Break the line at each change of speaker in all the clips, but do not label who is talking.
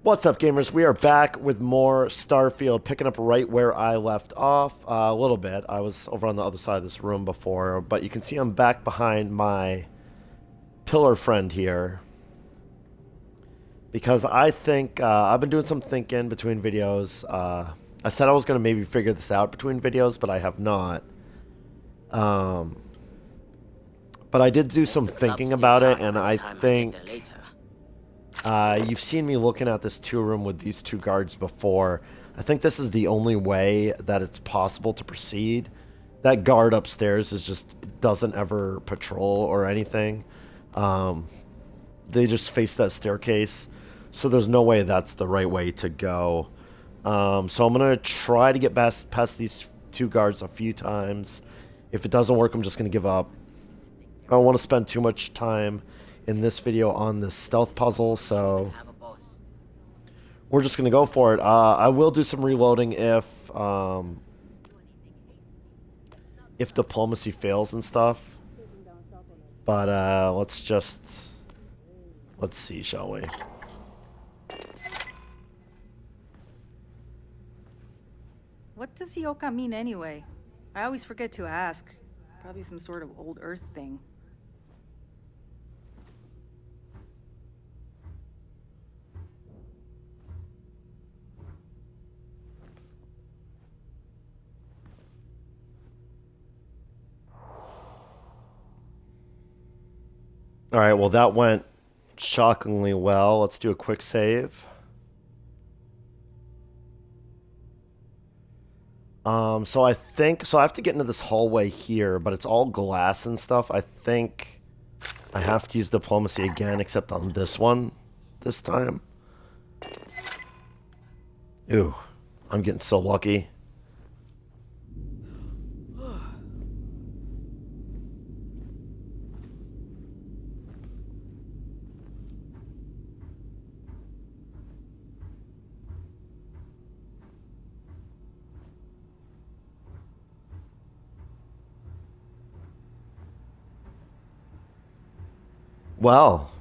What's up, gamers? We are back with more Starfield, picking up right where I left off a little bit. I was over on the other side of this room before, but you can see I'm back behind my pillar friend here because I think I've been doing some thinking between videos. I said I was going to maybe figure this out between videos, but I have not. Um, but I did do some thinking about it, and I think you've seen me looking at this two-room with these two guards before. I think this is the only way that it's possible to proceed. That guard upstairs doesn't ever patrol or anything. They just face that staircase, so there's no way that's the right way to go. So I'm gonna try to get past these two guards a few times. If it doesn't work, I'm just gonna give up. I don't want to spend too much time in this video on this stealth puzzle, so we're just gonna go for it. I will do some reloading if diplomacy fails and stuff, but let's see, shall we?
What does Yoka mean anyway? I always forget to ask. Probably some sort of old Earth thing.
Alright, well that went shockingly well. Let's do a quick save. So I have to get into this hallway here, but it's all glass and stuff. I think I have to use diplomacy again, except on this one this time. Ooh, I'm getting so lucky. Well,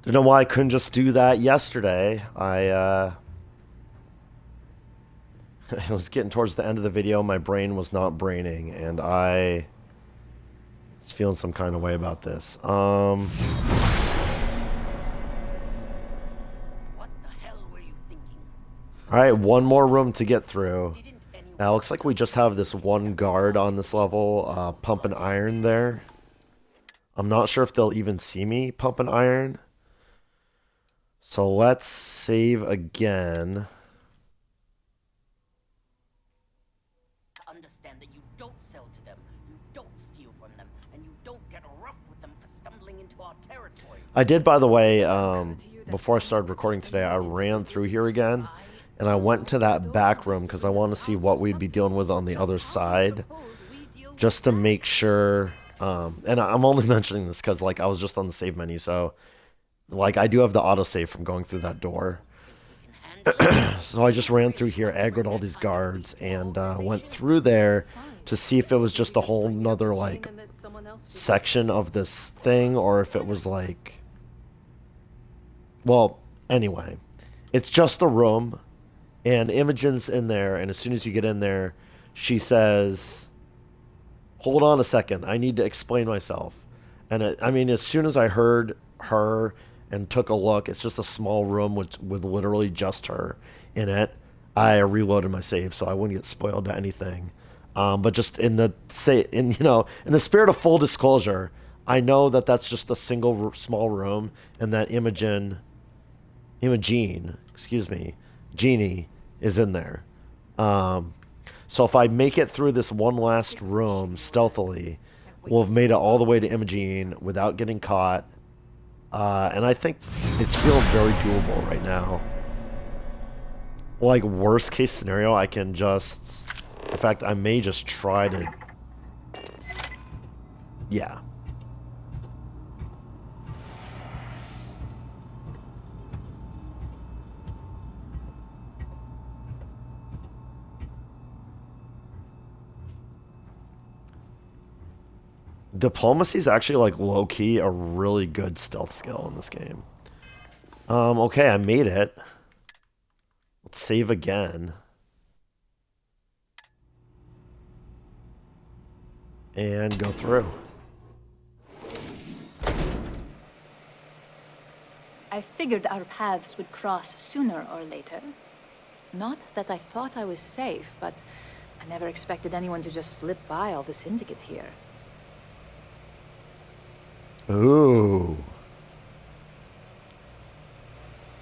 don't know why I couldn't just do that yesterday. I was getting towards the end of the video, my brain was not braining, and I was feeling some kind of way about this.
What the hell were you thinking?
Alright, one more room to get through. Now, looks like we just have this one guard on this level, pumping iron there. I'm not sure if they'll even see me pumping iron. So let's save again.
Understand that you don't sell to them, you don't steal from them, and you don't get rough with them for stumbling into our territory.
I did, by the way, before I started recording today, I ran through here again, and I went to that back room because I want to see what we'd be dealing with on the other side, just to make sure. And I'm only mentioning this because, like, I was just on the save menu, so, like, I do have the autosave from going through that door. So I just ran through here, aggroed all these guards, and went through there to see if it was just a whole nother, like, section of this thing, or if it was, like... Well, anyway, it's just a room, and Imogen's in there, and as soon as you get in there, she says... Hold on a second, I need to explain myself. And I mean, as soon as I heard her and took a look, it's just a small room with literally just her in it. I reloaded my save so I wouldn't get spoiled to anything. But just in the in the spirit of full disclosure, I know that that's just a single small room, and that Imogen, excuse me, Jeannie is in there. So if I make it through this one last room stealthily, we'll have made it all the way to Imogen without getting caught. And I think it's feeling very doable right now. Like, worst case scenario, I can just... In fact, I may just try to... Yeah. Diplomacy is actually, like, low-key a really good stealth skill in this game. Okay, I made it. Let's save again. And go through.
I figured our paths would cross sooner or later. Not that I thought I was safe, but I never expected anyone to just slip by all the syndicate here.
Ooh.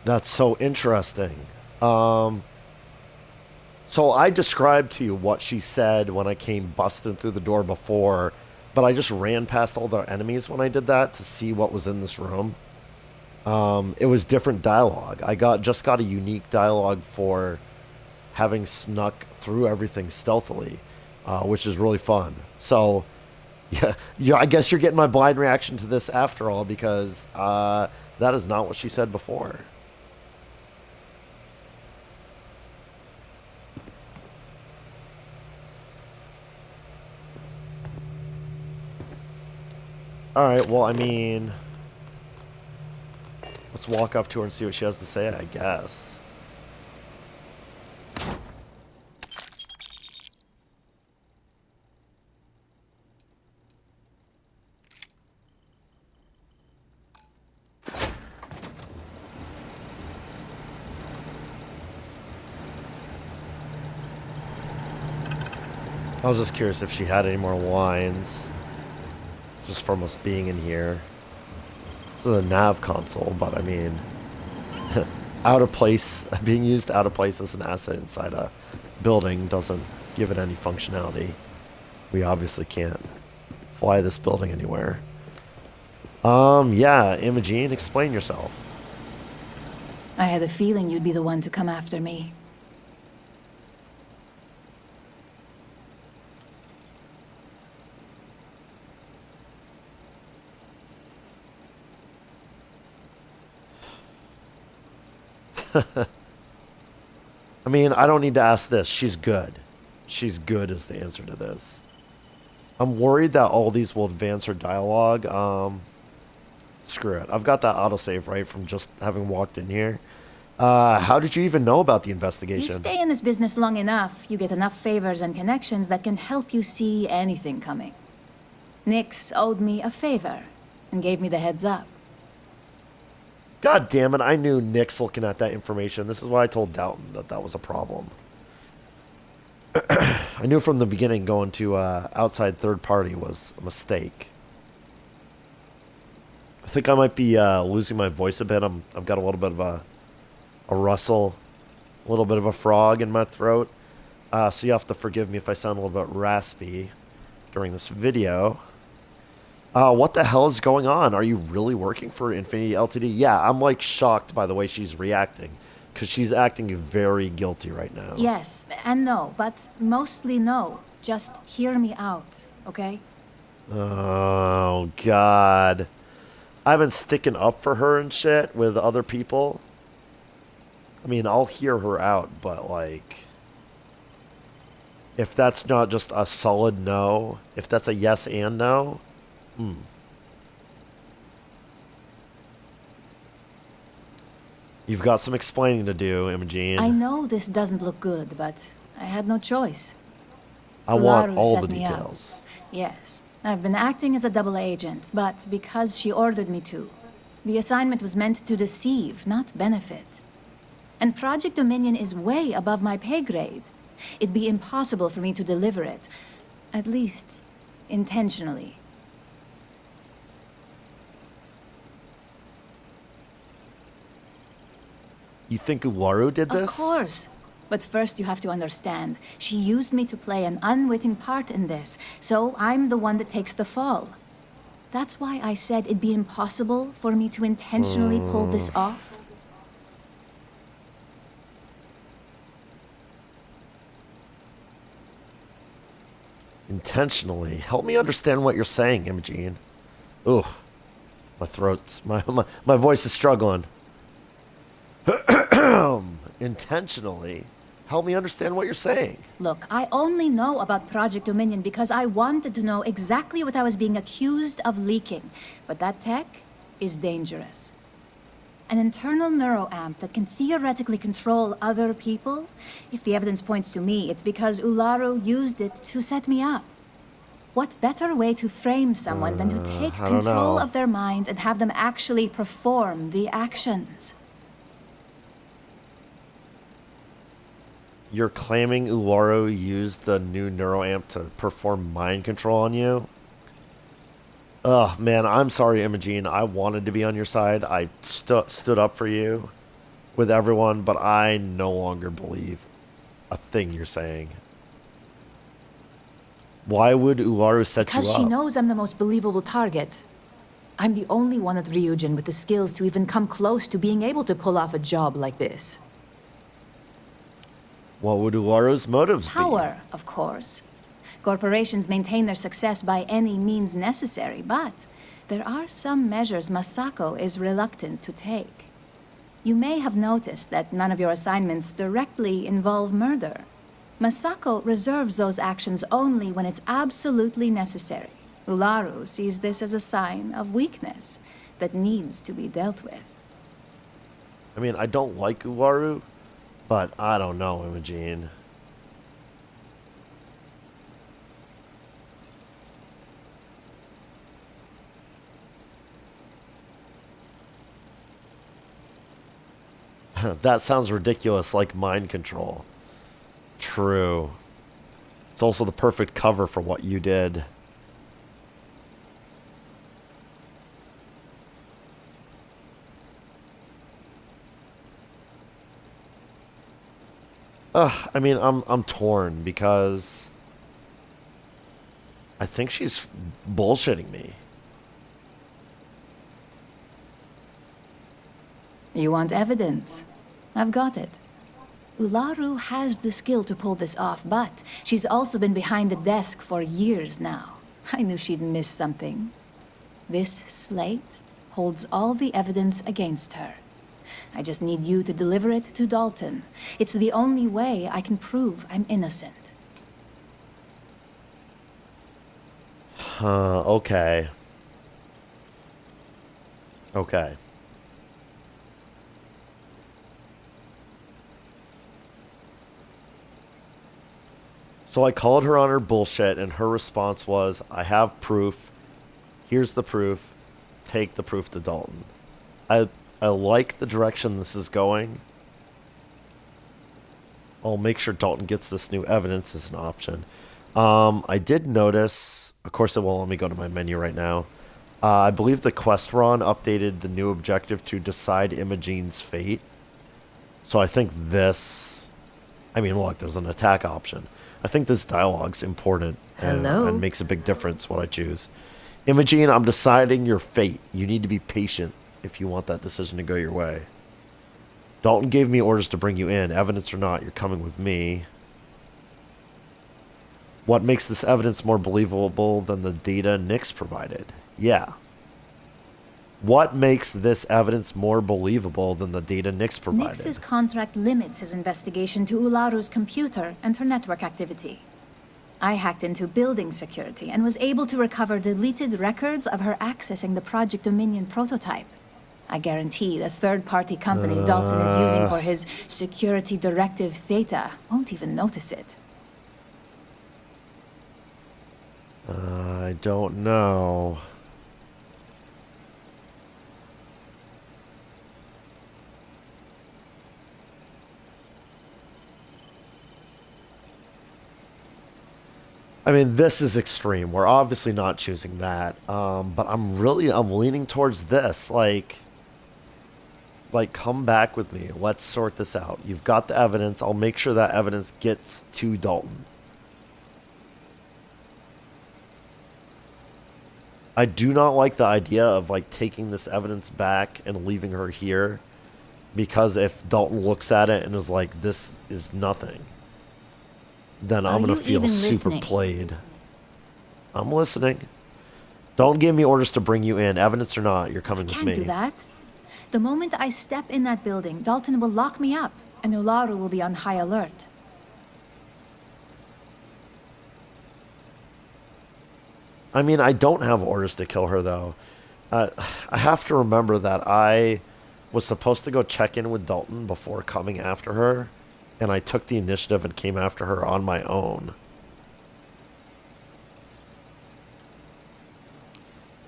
That's so interesting. So I described to you what she said when I came busting through the door before, but I just ran past all the enemies when I did that to see what was in this room. It was different dialogue. I just got a unique dialogue for having snuck through everything stealthily, which is really fun. So, yeah, I guess you're getting my blind reaction to this after all because that is not what she said before. All right. Well, I mean, let's walk up to her and see what she has to say, I guess. I was just curious if she had any more lines, just from us being in here. This is a nav console, but I mean, out of place, being used out of place as an asset inside a building doesn't give it any functionality. We obviously can't fly this building anywhere. Yeah, Imogene, explain yourself.
I had a feeling you'd be the one to come after me.
I mean, I don't need to ask this. She's good. She's good is the answer to this. I'm worried that all these will advance her dialogue. Screw it. I've got that autosave right from just having walked in here. How did you even know about the investigation?
You stay in this business long enough, you get enough favors and connections that can help you see anything coming. Nix owed me a favor and gave me the heads up.
God damn it, I knew Nick's looking at that information. This is why I told Dalton that that was a problem. I knew from the beginning going to outside third party was a mistake. I think I might be losing my voice a bit. I've got a little bit of a rustle, a little bit of a frog in my throat. So you have to forgive me if I sound a little bit raspy during this video. What the hell is going on? Are you really working for Infinity Ltd? Yeah, I'm like shocked by the way she's reacting because she's acting very guilty right now.
Yes and no, but mostly no. Just hear me out, okay?
Oh, God. I've been sticking up for her and shit with other people. I mean, I'll hear her out, but like, if that's not just a solid no, if that's a yes and no, You've got some explaining to do, Imogene.
I know this doesn't look good, but I had no choice.
I want
Ularu
all
set
the
me up.
details.
Yes, I've been acting as a double agent, but because she ordered me to. The assignment was meant to deceive, not benefit. And Project Dominion is way above my pay grade. It'd be impossible for me to deliver it. At least, intentionally.
You think Ularu did this?
Of course. But first you have to understand, she used me to play an unwitting part in this, so I'm the one that takes the fall. That's why I said it'd be impossible for me to intentionally pull this off.
Intentionally. Help me understand what you're saying, Imogene. Ugh. My throat's... My voice is struggling. Intentionally. Help me understand what you're saying.
Look, I only know about Project Dominion because I wanted to know exactly what I was being accused of leaking. But that tech is dangerous. An internal neuroamp that can theoretically control other people? If the evidence points to me, it's because Ularu used it to set me up. What better way to frame someone than to take
I don't
control
know.
of their mind and have them actually perform the actions?
You're claiming Ularu used the new neuroamp to perform mind control on you? Ugh, man, I'm sorry, Imogene. I wanted to be on your side. I stood up for you with everyone, but I no longer believe a thing you're saying. Why would Ularu set
Because
you up?
she knows I'm the most believable target. I'm the only one at Ryujin with the skills to even come close to being able to pull off a job like this.
What would Ularu's motives be?
Power, of course. Corporations maintain their success by any means necessary, but there are some measures Masako is reluctant to take. You may have noticed that none of your assignments directly involve murder. Masako reserves those actions only when it's absolutely necessary. Ularu sees this as a sign of weakness that needs to be dealt with.
I mean, I don't like Ularu, but I don't know, Imogene. That sounds ridiculous, like mind control. True. It's also the perfect cover for what you did. I mean, I'm torn because I think she's bullshitting me.
You want evidence? I've got it. Ularu has the skill to pull this off, but she's also been behind the desk for years now. I knew she'd miss something. This slate holds all the evidence against her. I just need you to deliver it to Dalton. It's the only way I can prove I'm innocent.
Okay. Okay. So I called her on her bullshit, and her response was, I have proof. Here's the proof. Take the proof to Dalton. I like the direction this is going. I'll make sure Dalton gets this new evidence as an option. I did notice, of course it won't let me go to my menu right now. I believe the quest we're on updated the new objective to decide Imogene's fate. So I think this, I mean, look, there's an attack option. I think this dialogue's important and makes a big difference what I choose. Imogene, I'm deciding your fate. You need to be patient if you want that decision to go your way. Dalton gave me orders to bring you in. Evidence or not, you're coming with me. What makes this evidence more believable than the data Nyx provided? Yeah. What makes this evidence more believable than the data Nyx provided?
Nyx's contract limits his investigation to Ularu's computer and her network activity. I hacked into building security and was able to recover deleted records of her accessing the Project Dominion prototype. I guarantee the third-party company Dalton is using for his security directive Theta won't even notice it.
I don't know. I mean, this is extreme. We're obviously not choosing that. But I'm leaning towards this. Like, come back with me. Let's sort this out. You've got the evidence. I'll make sure that evidence gets to Dalton. I do not like the idea of, like, taking this evidence back and leaving her here. Because if Dalton looks at it and is like, this is nothing, then I'm going to feel super played. I'm listening. Don't give me orders to bring you in. Evidence or not, you're coming with me.
I can't do that. The moment I step in that building, Dalton will lock me up, and Ularu will be on high alert.
I mean, I don't have orders to kill her, though. I have to remember that I was supposed to go check in with Dalton before coming after her, and I took the initiative and came after her on my own.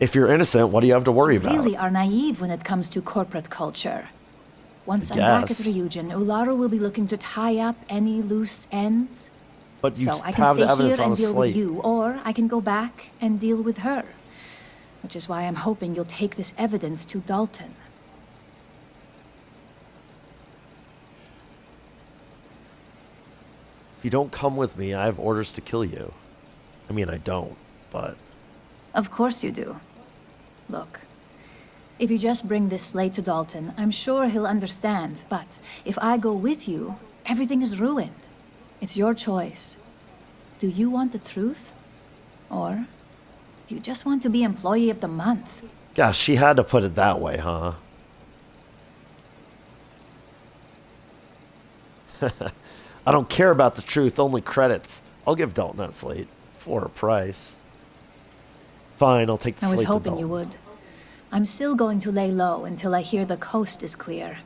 If you're innocent, what do you have to worry about?
You really are naive when it comes to corporate culture. Once I'm back at
Yes.
Ryujin, Ularu will be looking to tie up any loose ends.
But you
So I can
have the
stay
evidence
here
on
and
a
deal with
slate.
you, or I can go back and deal with her. Which is why I'm hoping you'll take this evidence to Dalton.
If you don't come with me, I have orders to kill you. I mean, I don't, but...
Of course you do. Look, if you just bring this slate to Dalton, I'm sure he'll understand. But if I go with you, everything is ruined. It's your choice. Do you want the truth? Or do you just want to be Employee of the Month?
Gosh, she had to put it that way, huh? I don't care about the truth, only credits. I'll give Dalton that slate for a price. Fine, I'll take the
I
slate
was
to
hoping you
Dalton.
would. I'm still going to lay low until I hear the coast is clear.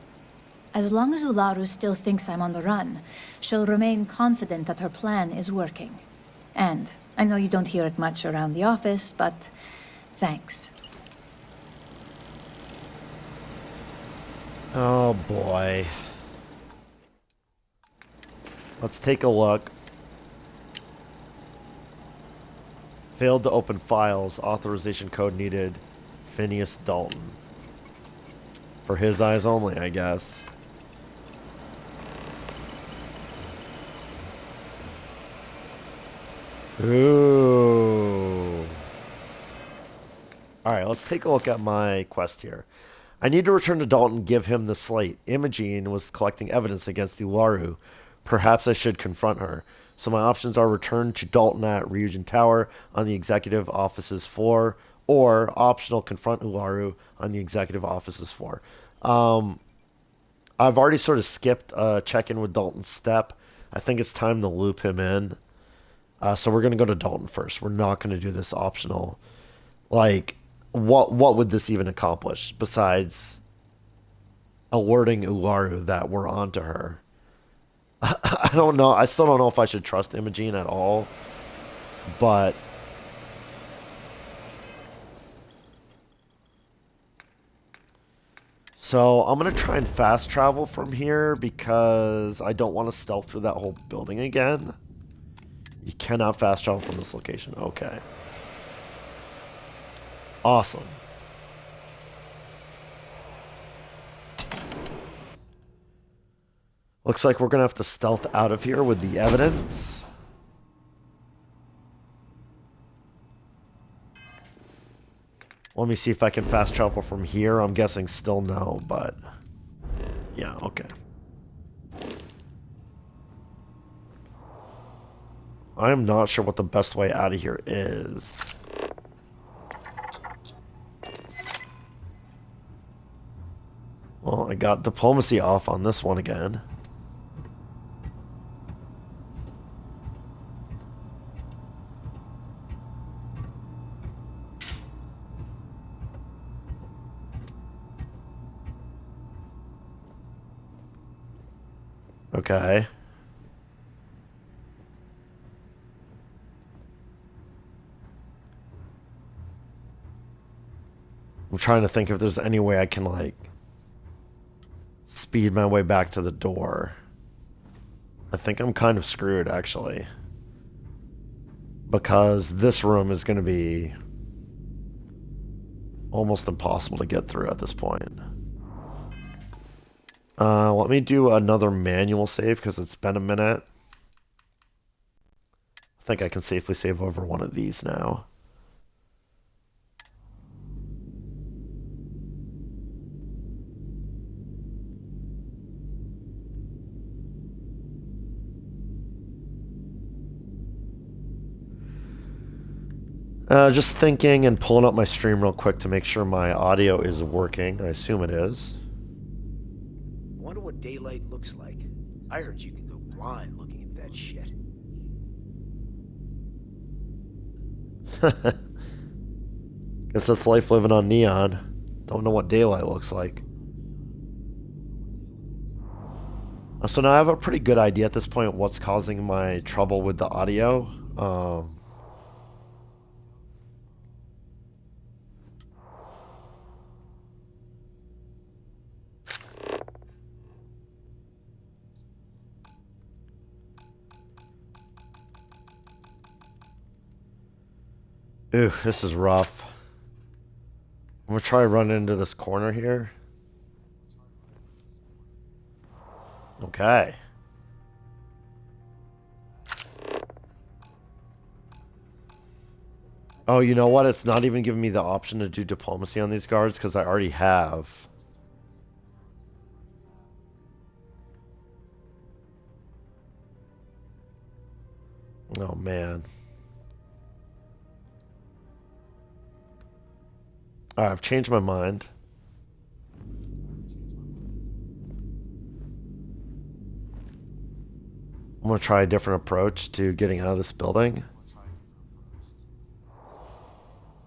As long as Ularu still thinks I'm on the run, she'll remain confident that her plan is working. And I know you don't hear it much around the office, but thanks.
Oh boy. Let's take a look. Failed to open files. Authorization code needed. Phineas Dalton. For his eyes only, I guess. Ooh. Alright, let's take a look at my quest here. I need to return to Dalton and give him the slate. Imogene was collecting evidence against Ularu. Perhaps I should confront her. So my options are return to Dalton at Ryujin Tower on the executive office's floor, or optional confront Ularu on the executive office's floor. I've already sort of skipped check-in with Dalton's step. I think it's time to loop him in. So we're going to go to Dalton first. We're not going to do this optional. Like, what would this even accomplish besides alerting Ularu that we're onto her? I don't know. I still don't know if I should trust Imogene at all. But so I'm going to try and fast travel from here because I don't want to stealth through that whole building again. You cannot fast travel from this location. Okay. Awesome. Looks like we're going to have to stealth out of here with the evidence. Let me see if I can fast travel from here. I'm guessing still no, but... yeah, okay. I'm not sure what the best way out of here is. Well, I got diplomacy off on this one again. Okay. I'm trying to think if there's any way I can, like, speed my way back to the door. I think I'm kind of screwed, actually. Because this room is going to be almost impossible to get through at this point. Let me do another manual save because it's been a minute. I think I can safely save over one of these now. Just thinking and pulling up my stream real quick to make sure my audio is working. I assume it is.
Wonder what daylight looks like. I heard you can go blind looking at that shit.
Guess that's life living on Neon. Don't know what daylight looks like. So now I have a pretty good idea at this point what's causing my trouble with the audio. Ew, this is rough. I'm gonna try running into this corner here. Okay. Oh, you know what? It's not even giving me the option to do diplomacy on these guards because I already have. Oh, man. Alright, I've changed my mind. I'm gonna try a different approach to getting out of this building.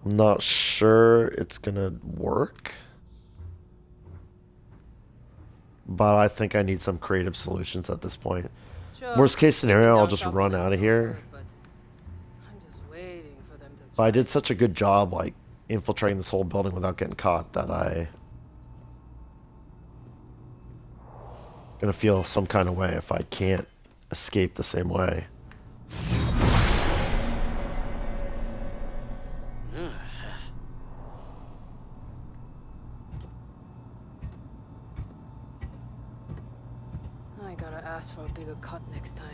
I'm not sure it's gonna work. But I think I need some creative solutions at this point.
Sure.
Worst case scenario, I'll
Down
just
south
run
of
out of
this
here.
door, but I'm just waiting for them to
But I
try.
did such a good job, like, infiltrating this whole building without getting caught that I... gonna feel some kind of way if I can't escape the same way.
I gotta ask for a bigger cut next time.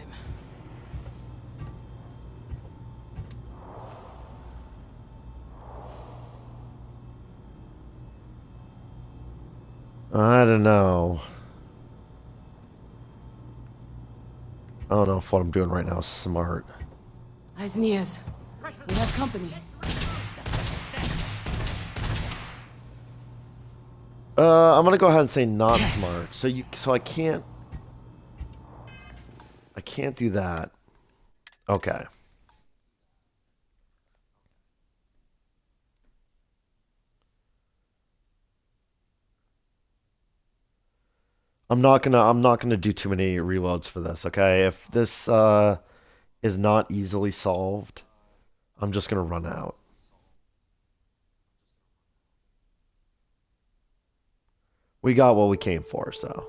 I don't know. I don't know if what I'm doing right now is smart.
Eyes and ears. We have company.
I'm gonna go ahead and say not smart. So I can't do that. Okay. I'm not gonna do too many reloads for this, okay? If this is not easily solved, I'm just gonna run out. We got what we came for, so.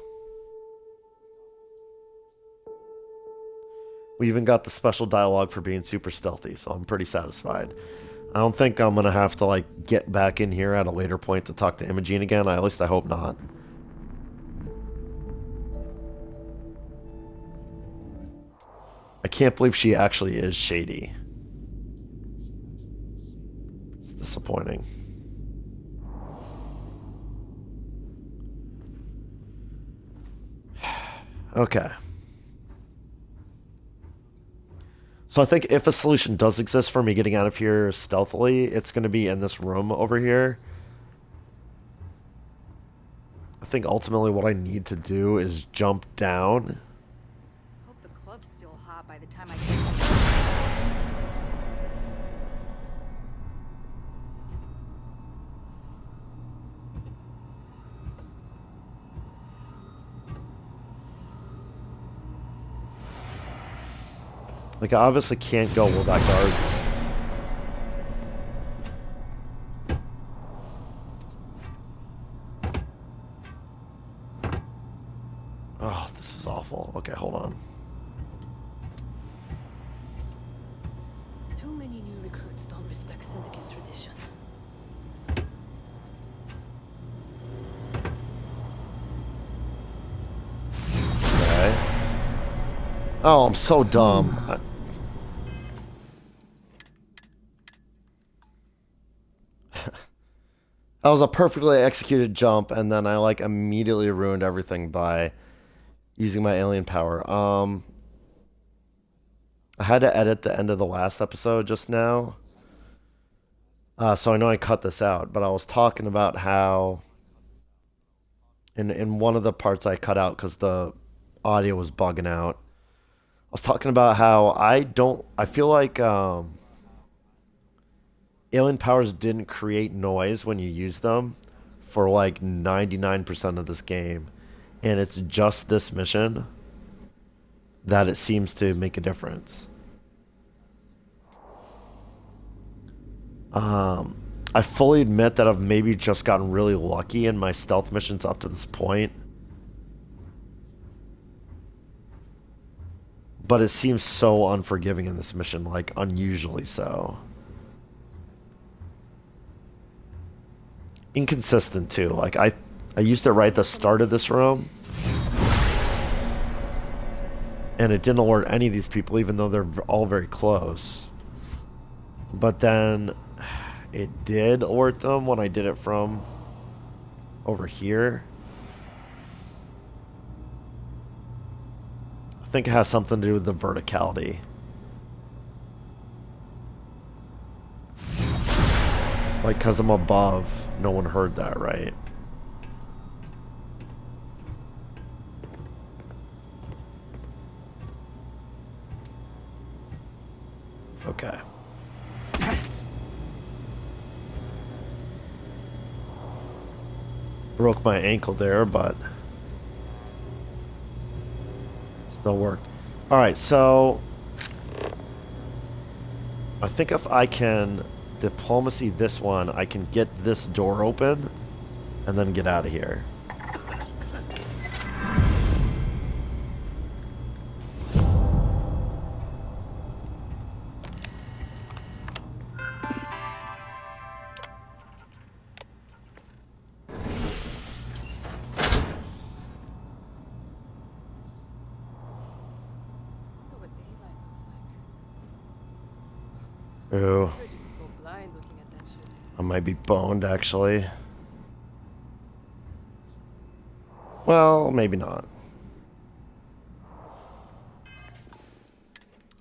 We even got the special dialogue for being super stealthy, so I'm pretty satisfied. I don't think I'm gonna have to like get back in here at a later point to talk to Imogene again. At least I hope not. I can't believe she actually is shady. It's disappointing. Okay. So I think if a solution does exist for me getting out of here stealthily, it's going to be in this room over here. I think ultimately what I need to do is jump down.
Hope the club's still hot by the time I get home.
Like, I obviously can't go where that guard's. Oh, this is awful. Okay, hold on.
Too many new recruits don't respect syndicate tradition.
Okay. Oh, I'm so dumb. That was a perfectly executed jump, and then I like immediately ruined everything by using my alien power. I had to edit the end of the last episode just now. So I know I cut this out, but I was talking about how in one of the parts I cut out because the audio was bugging out. I was talking about how I feel like alien powers didn't create noise when you use them for like 99% of this game. And it's just this mission. that it seems to make a difference. I fully admit that I've maybe just gotten really lucky in my stealth missions up to this point. But it seems so unforgiving in this mission, like unusually so. Inconsistent too. Like I used it right at the start of this room, and it didn't alert any of these people, even though they're all very close. But then it did alert them when I did it from over here. I think it has something to do with the verticality. Like, because I'm above, no one heard that, right? Okay. Broke my ankle there, but still worked. Alright, so I think if I can diplomacy this one, I can get this door open and then get out of here. Ooh. I might be boned, actually. Well, maybe not.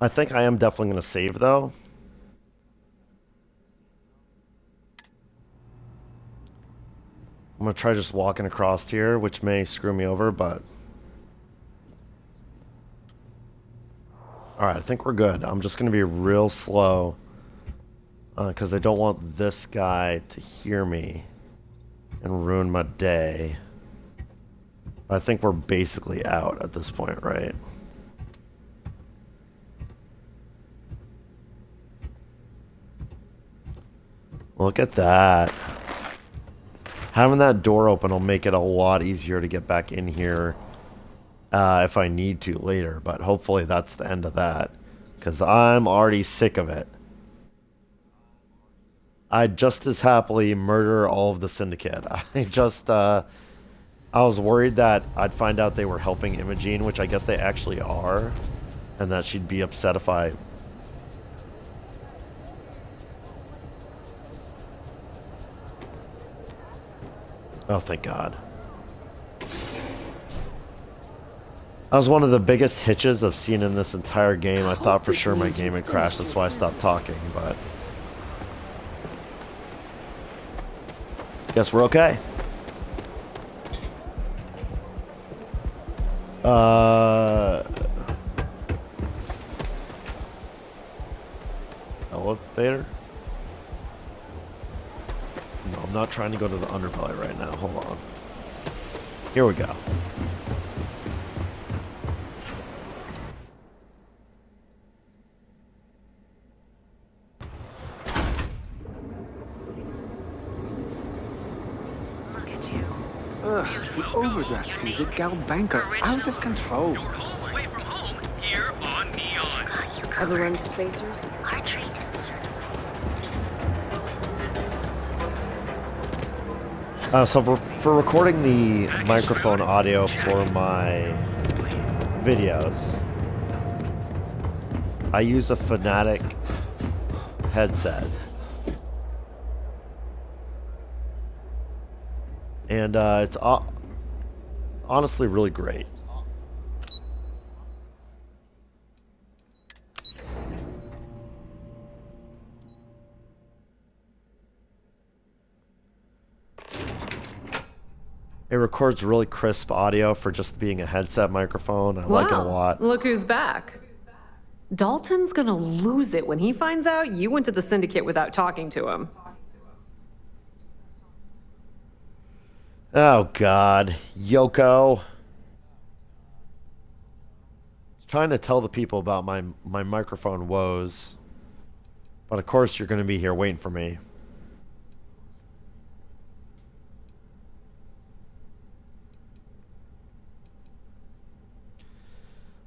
I think I am definitely going to save, though. I'm going to try just walking across here, which may screw me over, but... Alright, I think we're good. I'm just going to be real slow. Because I don't want this guy to hear me and ruin my day. I think we're basically out at this point, right? Look at that. Having that door open will make it a lot easier to get back in here if I need to later. But hopefully that's the end of that. Because I'm already sick of it. I'd just as happily murder all of the syndicate. I was worried that I'd find out they were helping Imogene, which I guess they actually are, and that she'd be upset if I... Oh, thank God. That was one of the biggest hitches I've seen in this entire game. I thought for sure my game had crashed, that's why I stopped talking, but... Guess we're okay. Elevator? No, I'm not trying to go to the underbelly right now. Hold on. Here we go.
The overdraft fees at Galbank are out of control.
Ever run to Spacers?
So for recording the microphone audio for my videos, I use a Fnatic headset. And it's honestly really great. It records really crisp audio for just being a headset microphone. I like it a lot.
Look who's back. Dalton's gonna lose it when he finds out you went to the Syndicate without talking to him.
Oh, God. Yoko. Trying to tell the people about my microphone woes. But of course you're going to be here waiting for me.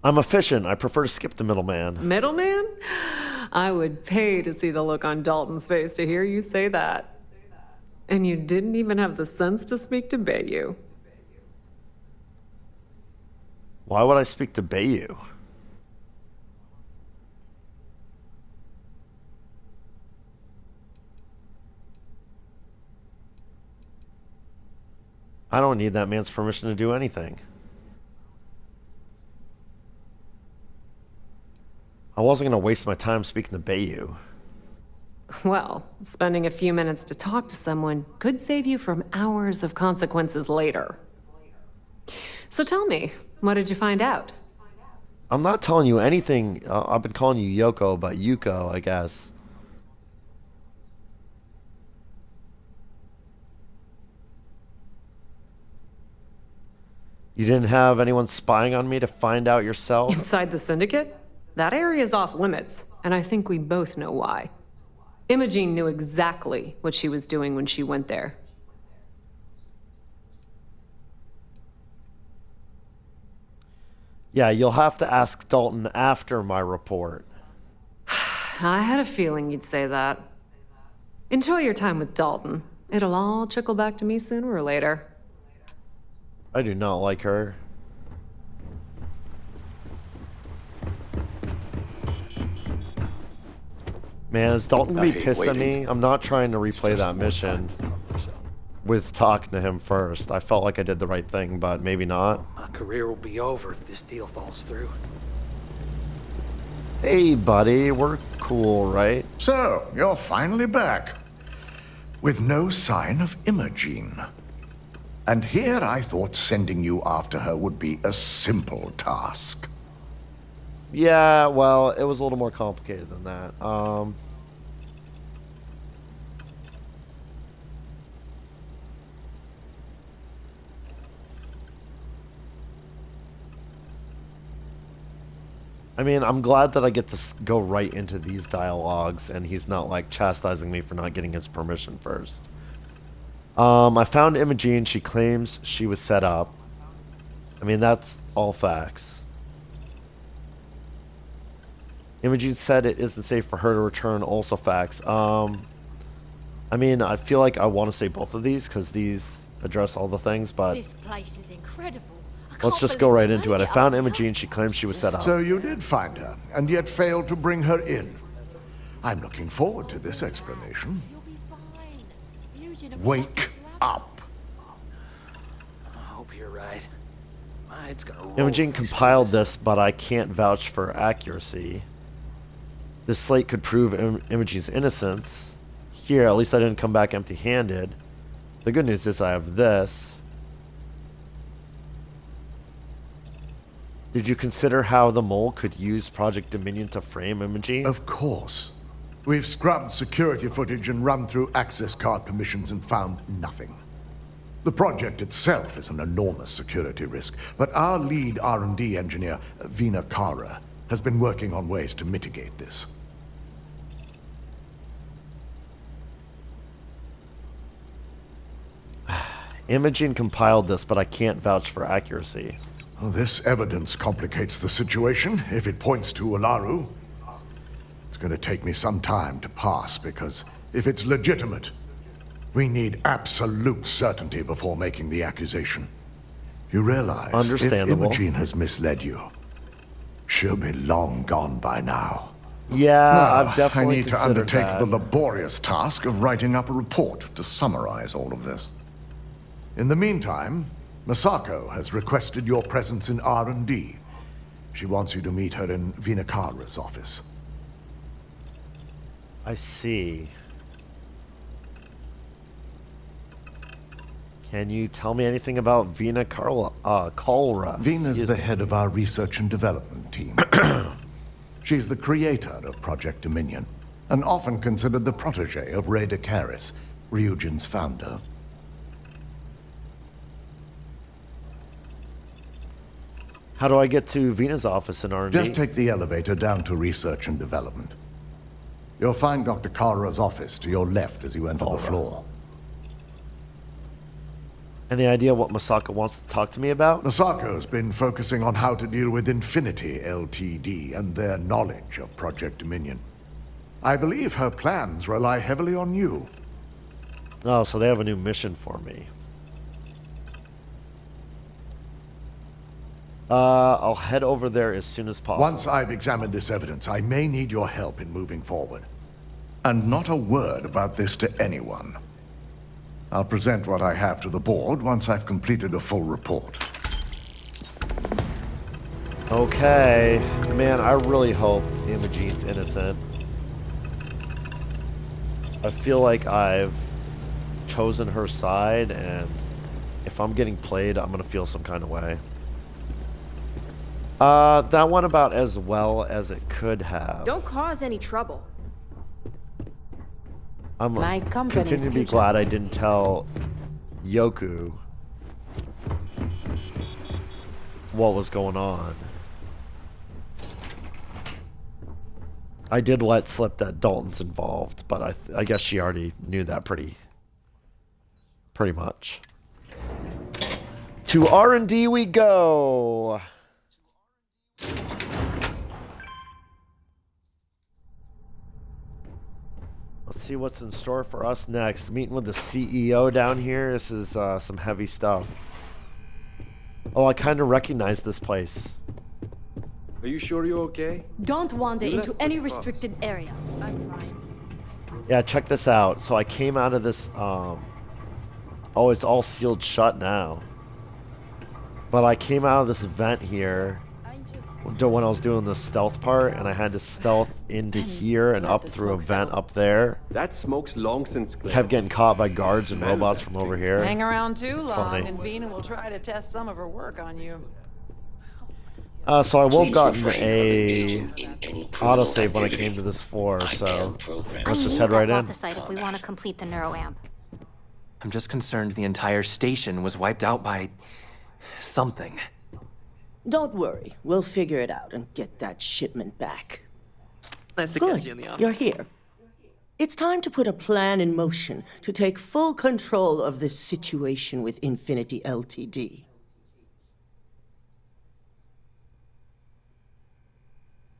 I'm efficient. I prefer to skip the middleman.
Middleman? I would pay to see the look on Dalton's face to hear you say that. And you didn't even have the sense to speak to Bayou.
Why would I speak to Bayou? I don't need that man's permission to do anything. I wasn't going to waste my time speaking to Bayou.
Well, spending a few minutes to talk to someone could save you from hours of consequences later. So tell me, what did you find out?
I'm not telling you anything. I've been calling you Yoko, but Yuko, I guess. You didn't have anyone spying on me to find out yourself?
Inside the Syndicate? That area is off limits, and I think we both know why. Imogene knew exactly what she was doing when she went there.
Yeah, you'll have to ask Dalton after my report.
I had a feeling you'd say that. Enjoy your time with Dalton. It'll all trickle back to me sooner or later.
I do not like her. Man, is Dalton gonna be pissed at me? I'm not trying to replay that mission with talking to him first. I felt like I did the right thing, but maybe not.
My career will be over if this deal falls through.
Hey, buddy, we're cool, right?
So, you're finally back. With no sign of Imogene. And here I thought sending you after her would be a simple task.
Yeah, well, it was a little more complicated than that. I mean, I'm glad that I get to go right into these dialogues and he's not like chastising me for not getting his permission first. I found Imogene. She claims she was set up. I mean, that's all facts. Imogene said it isn't safe for her to return, also facts. I mean, I feel like I want to say both of these because these address all the things, but
This place is incredible.
let's just go right into it. I found Imogene. She claims she was set up.
So you did find her, and yet failed to bring her in. I'm looking forward to this explanation.
You'll be fine. Ryujin and
Wake up.
I hope you're right. My head's gonna roll.
Imogene
if this
compiled
goes.
this, but I can't vouch for accuracy. This slate could prove Imogene's innocence. Here, at least I didn't come back empty-handed. The good news is I have this. Did you consider how the mole could use Project Dominion to frame Imogene?
Of course. We've scrubbed security footage and run through access card permissions and found nothing. The project itself is an enormous security risk, but our lead R&D engineer, Vina Kara, has been working on ways to mitigate this.
Imogene compiled this, but I can't vouch for accuracy.
Well, this evidence complicates the situation if it points to Olaru. It's going to take me some time to pass because if it's legitimate, we need absolute certainty before making the accusation. You realize if
Understandable.
Imogene has misled you, she'll be long gone by now.
Yeah,
Now,
I've definitely
I need to
considered
undertake
that.
the laborious task of writing up a report to summarize all of this. In the meantime, Masako has requested your presence in R&D. She wants you to meet her in Vinakara's office.
I see. Can you tell me anything about Vina Kalra?
Vina's the head of our research and development team. She's the creator of Project Dominion, and often considered the protege of Ray Karis, Ryujin's founder.
How do I get to Vina's office in R&D?
Just take the elevator down to research and development. You'll find Dr. Kara's office to your left as you enter the floor.
Any idea what Masako wants to talk to me about?
Masako's been focusing on how to deal with Infinity Ltd. And their knowledge of Project Dominion. I believe her plans rely heavily on you.
Oh, so they have a new mission for me. I'll head over there as soon as possible.
Once I've examined this evidence, I may need your help in moving forward. And not a word about this to anyone. I'll present what I have to the board once I've completed a full report.
Okay. Man, I really hope Imogene's innocent. I feel like I've chosen her side, and if I'm getting played, I'm gonna feel some kind of way. That went about as well as it could have.
Don't cause any trouble.
I'm continue to be glad I didn't tell Yoku what was going on. I did let slip that Dalton's involved, but I guess she already knew that pretty much. To R&D we go. Let's see what's in store for us next. Meeting with the CEO down here. This is some heavy stuff. Oh, I kind of recognize this place.
Are you sure you're okay?
Don't wander into any restricted areas. I'm fine.
Yeah, check this out. So I came out of this, oh, it's all sealed shut now. But I came out of this vent here when I was doing the stealth part, and I had to stealth into here and up through a vent up there.
That smoke's long since cleared.
Kept getting caught by guards and robots from over here.
Hang around too long,
funny.
and Vina will try to test some of her work on you.
So I will have gotten a autosave when I came to this floor, so let's just head right in.
The site if we want to complete the neuroamp.
I'm just concerned the entire station was wiped out by something.
Don't worry, we'll figure it out and get that shipment back.
Nice to
Good,
catch you in the office.
you're here. It's time to put a plan in motion to take full control of this situation with Infinity Ltd.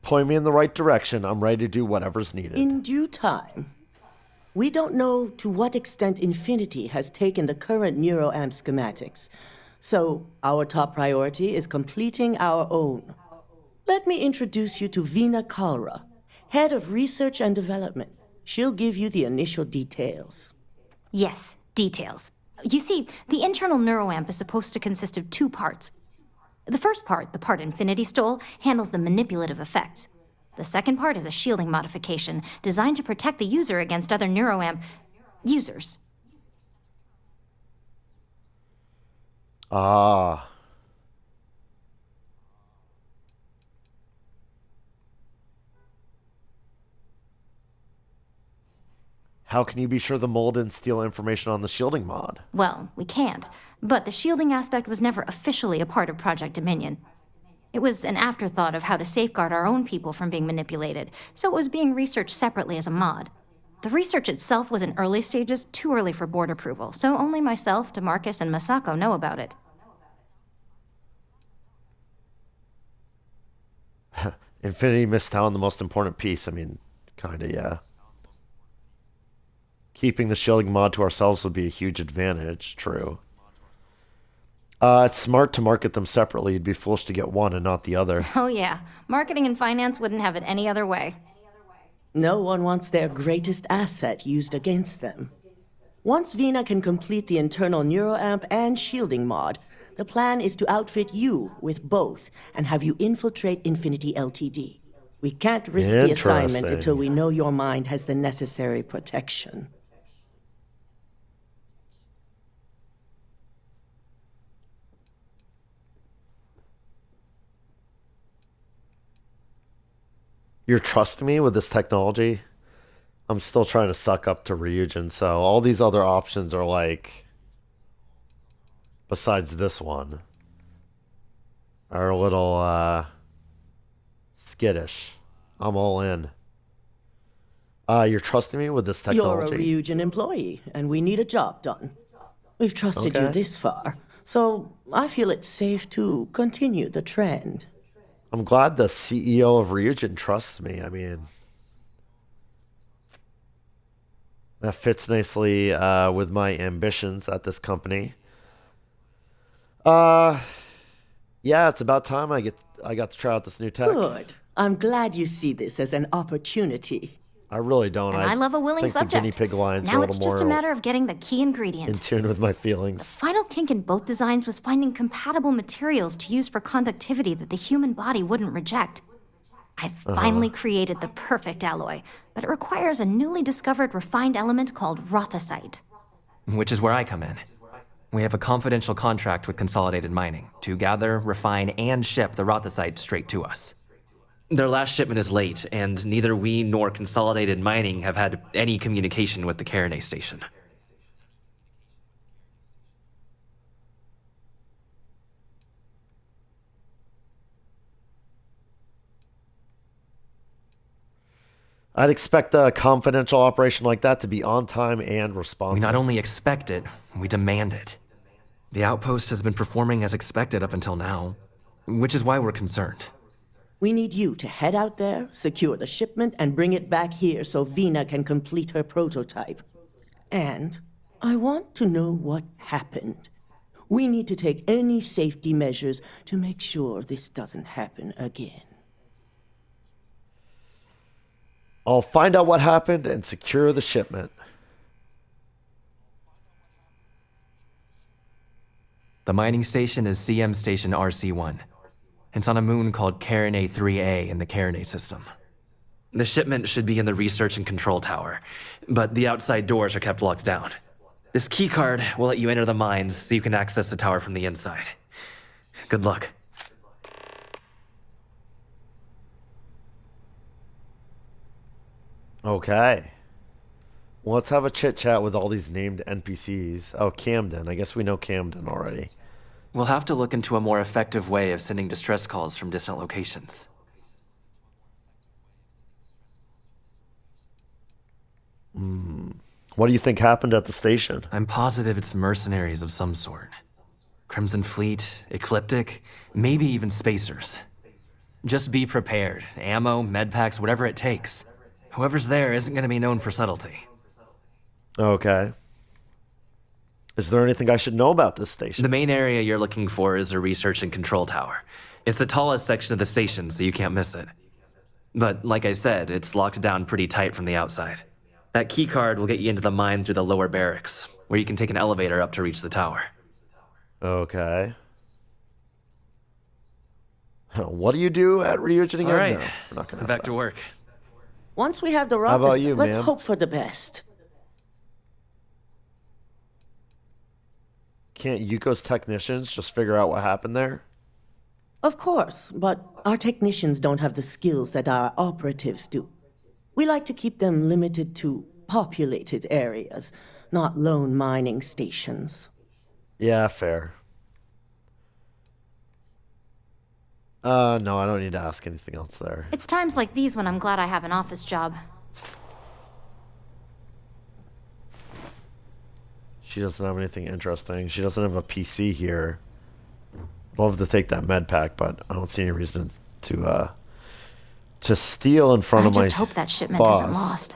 Point me in the right direction. I'm ready to do whatever's needed.
In due time. We don't know to what extent Infinity has taken the current neuroamp schematics, so our top priority is completing our own. Let me introduce you to Vina Kalra, Head of Research and Development. She'll give you the initial details.
Yes, details. You see, the internal neuroamp is supposed to consist of two parts. The first part, the part Infinity stole, handles the manipulative effects. The second part is a shielding modification designed to protect the user against other neuroamp users.
Ah. How can you be sure the mold didn't steal information on the shielding mod?
Well, we can't, but the shielding aspect was never officially a part of Project Dominion. It was an afterthought of how to safeguard our own people from being manipulated, so it was being researched separately as a mod. The research itself was in early stages, too early for board approval, so only myself, DeMarcus, and Masako know about it.
Infinity missed out on the most important piece. I mean, kinda, yeah. Keeping the shielding mod to ourselves would be a huge advantage, true. It's smart to market them separately. You'd be foolish to get one and not the other.
Oh yeah, marketing and finance wouldn't have it any other way.
No one wants their greatest asset used against them. Once Vina can complete the internal neuroamp and shielding mod, the plan is to outfit you with both and have you infiltrate Infinity Ltd. We can't risk the assignment until we know your mind has the necessary protection.
You're trusting me with this technology? I'm still trying to suck up to Ryujin, so all these other options are like, besides this one. are a little skittish. I'm all in. You're trusting me with this technology?
You're a Ryujin employee, and we need a job done. We've trusted you
Okay.
this far, so I feel it's safe to continue the trend.
I'm glad the CEO of Ryujin trusts me. I mean, that fits nicely with my ambitions at this company. Yeah, it's about time I got to try out this new tech.
Good. I'm glad you see this as an opportunity.
I really don't.
And I love a willing
think
subject.
The guinea pig lines are
Now
a
it's
little
just a
more
matter of getting the key ingredient.
in tune with my feelings.
Final kink in both designs was finding compatible materials to use for conductivity that the human body wouldn't reject. I've finally created the perfect alloy, but it requires a newly discovered refined element called rothosite.
Which is where I come in. We have a confidential contract with Consolidated Mining to gather, refine, and ship the rothosite straight to us. Their last shipment is late, and neither we nor Consolidated Mining have had any communication with the Carinay station.
I'd expect a confidential operation like that to be on time and responsive.
We not only expect it, we demand it. The outpost has been performing as expected up until now, which is why we're concerned.
We need you to head out there, secure the shipment, and bring it back here so Vina can complete her prototype. And I want to know what happened. We need to take any safety measures to make sure this doesn't happen again.
I'll find out what happened and secure the shipment.
The mining station is CM Station RC-1. It's on a moon called Carinay 3A in the Carinay system. The shipment should be in the research and control tower, but the outside doors are kept locked down. This keycard will let you enter the mines so you can access the tower from the inside. Good luck.
Okay. Well, let's have a chit chat with all these named NPCs. Oh, Camden. I guess we know Camden already.
We'll have to look into a more effective way of sending distress calls from distant locations.
What do you think happened at the station?
I'm positive it's mercenaries of some sort. Crimson Fleet, Ecliptic, maybe even Spacers. Just be prepared. Ammo, medpacks, whatever it takes. Whoever's there isn't going to be known for subtlety.
Okay. Is there anything I should know about this station?
The main area you're looking for is a research and control tower. It's the tallest section of the station, so you can't miss it. But like I said, it's locked down pretty tight from the outside. That keycard will get you into the mine through the lower barracks, where you can take an elevator up to reach the tower.
Okay. What do you do at Ryujin again?
All right,
No, we're not gonna
back to work.
Once we have the
How about
rothosite,
you,
let's
ma'am?
hope for the best.
Can't Yuko's technicians just figure out what happened there?
Of course, but our technicians don't have the skills that our operatives do. We like to keep them limited to populated areas, not lone mining stations.
Yeah, fair. No, I don't need to ask anything else there.
It's times like these when I'm glad I have an office job.
She doesn't have anything interesting. She doesn't have a PC here. I'd love to take that med pack, but I don't see any reason to steal in front
I
of my
just hope that shipment
boss.
isn't lost.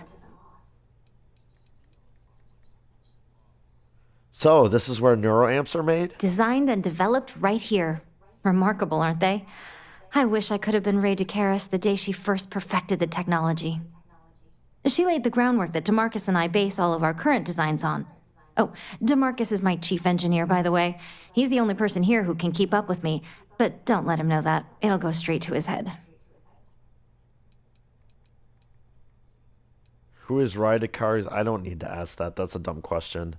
So, this is where neuroamps are made?
Designed and developed right here. Remarkable, aren't they? I wish I could have been Ray DeCaris the day she first perfected the technology. She laid the groundwork that DeMarcus and I base all of our current designs on. Oh, DeMarcus is my chief engineer, by the way. He's the only person here who can keep up with me, but don't let him know that. It'll go straight to his head.
Who is Ryujin? I don't need to ask that. That's a dumb question.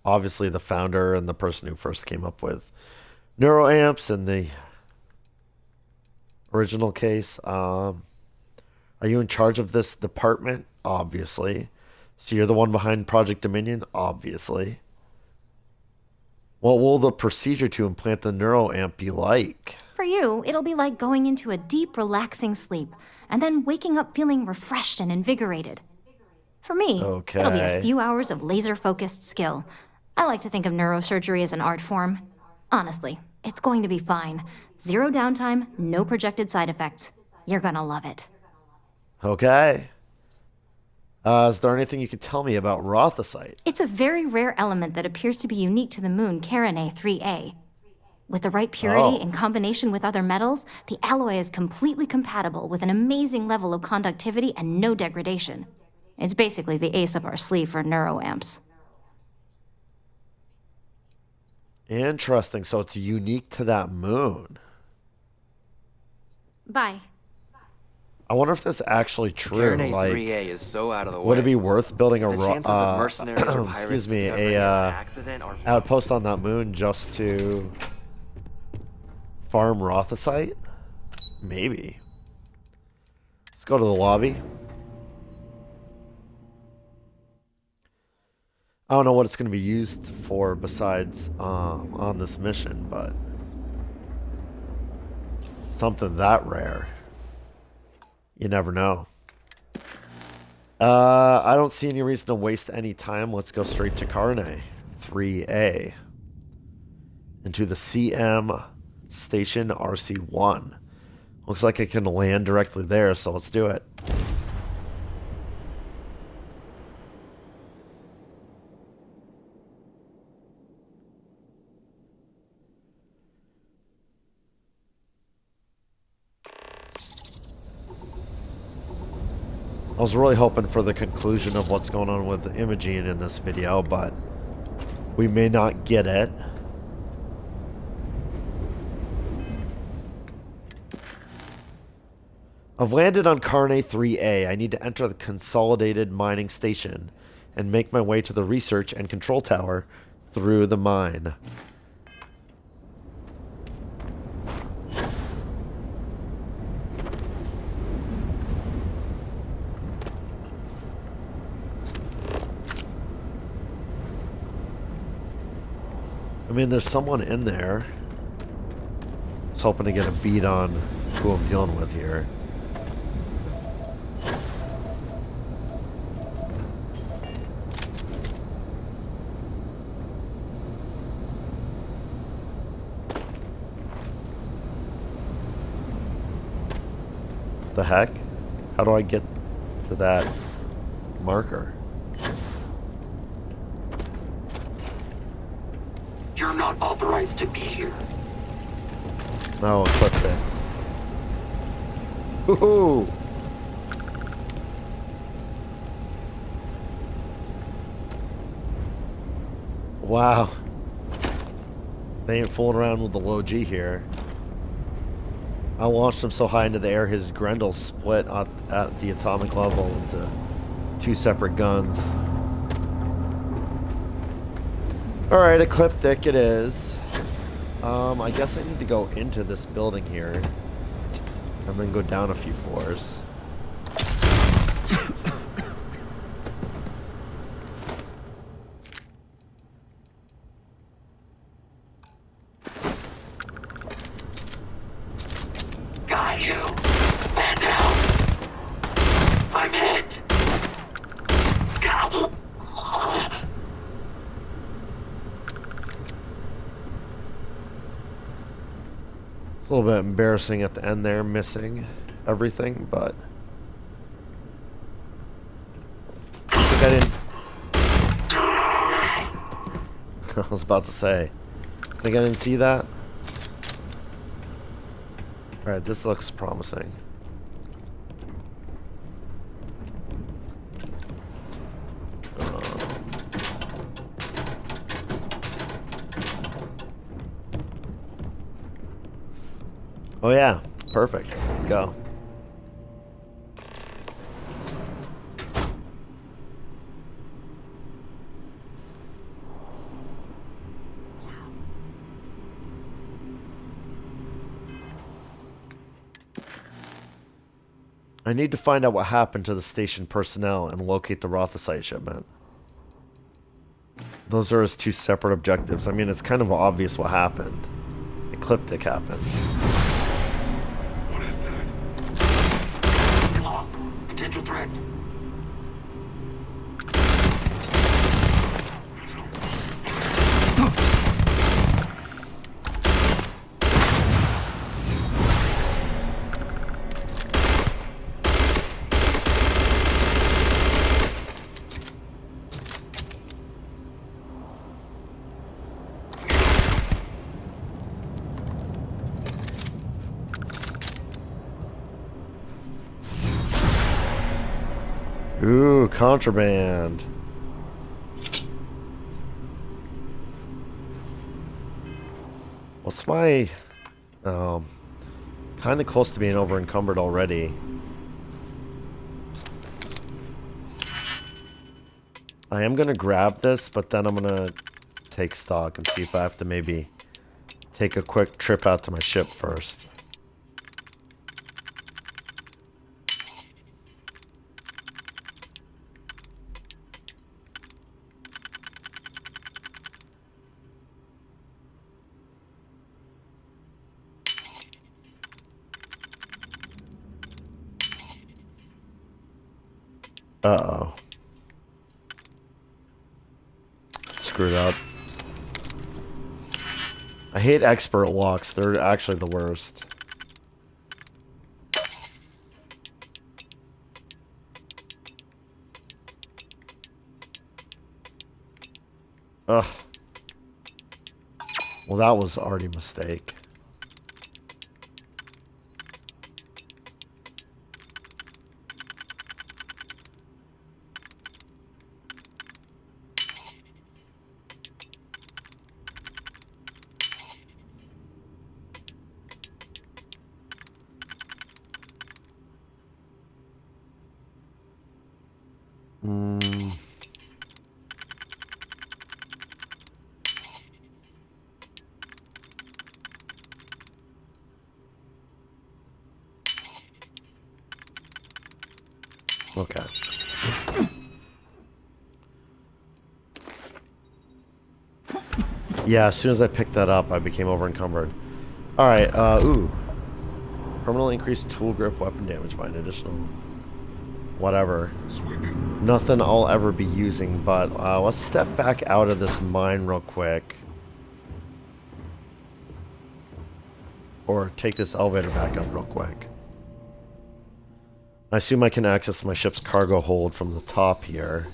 Obviously, the founder and the person who first came up with neuroamps in the original case. Are you in charge of this department? Obviously. So you're the one behind Project Dominion? Obviously. What will the procedure to implant the neuroamp be like?
For you, it'll be like going into a deep, relaxing sleep, and then waking up feeling refreshed and invigorated. For me, it'll be a few hours of laser-focused skill. I like to think of neurosurgery as an art form. Honestly, it's going to be fine. 0 downtime, no projected side effects. You're gonna love it.
Okay. Is there anything you could tell me about Rothicite?
It's a very rare element that appears to be unique to the moon Carinae 3A. With the right purity in combination with other metals, the alloy is completely compatible with an amazing level of conductivity and no degradation. It's basically the ace up our sleeve for neuroamps.
Interesting. So it's unique to that moon.
Bye.
I wonder if that's actually true.
Carinae
Like,
3A is so out of the way.
would it be worth building a
excuse
me, outpost on that moon just to farm Rothicite? Maybe. Let's go to the lobby. I don't know what it's going to be used for besides on this mission, but something that rare. You never know. I don't see any reason to waste any time. Let's go straight to Carinae 3A. Into the CM Station RC1. Looks like I can land directly there, so let's do it. I was really hoping for the conclusion of what's going on with Imogene in this video, but we may not get it. I've landed on Carinae 3A. I need to enter the consolidated mining station and make my way to the research and control tower through the mine. I mean, there's someone in there. I was hoping to get a beat on who I'm dealing with here. The heck? How do I get to that marker?
You're not authorized to be here.
No, equipped it. Woohoo! Wow. They ain't fooling around with the low G here. I launched him so high into the air, his Grendel split at the atomic level into 2 separate guns. Alright, Ecliptic it is. I guess I need to go into this building here. And then go down a few floors.
Got you. Stand down. I'm hit.
It's a little bit embarrassing at the end there, missing everything, but I think I didn't. I was about to say, I think I didn't see that. Alright, this looks promising. Oh yeah, perfect. Let's go. I need to find out what happened to the station personnel and locate the Rothicite shipment. Those are his 2 separate objectives. I mean, it's kind of obvious what happened. Ecliptic happened. Ooh, contraband. What's my... kind of close to being over encumbered already. I am going to grab this, but then I'm going to take stock and see if I have to maybe take a quick trip out to my ship first. Uh-oh. Screwed up. I hate expert locks. They're actually the worst. Ugh. Well, that was already a mistake. Okay. Yeah, as soon as I picked that up, I became over encumbered. Alright, ooh. Permanently increased tool grip weapon damage by an additional... whatever. Nothing I'll ever be using, but let's step back out of this mine real quick. Or take this elevator back up real quick. I assume I can access my ship's cargo hold from the top here.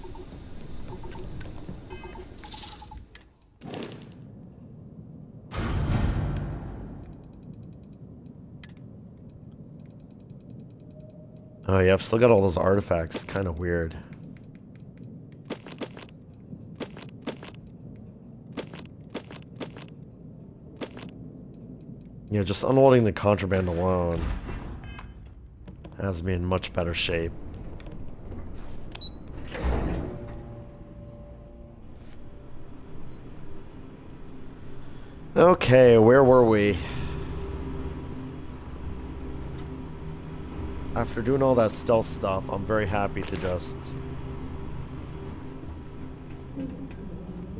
Oh yeah, I've still got all those artifacts. Kind of weird. Yeah, just unloading the contraband alone has me in much better shape. Okay, where were we? After doing all that stealth stuff, I'm very happy to just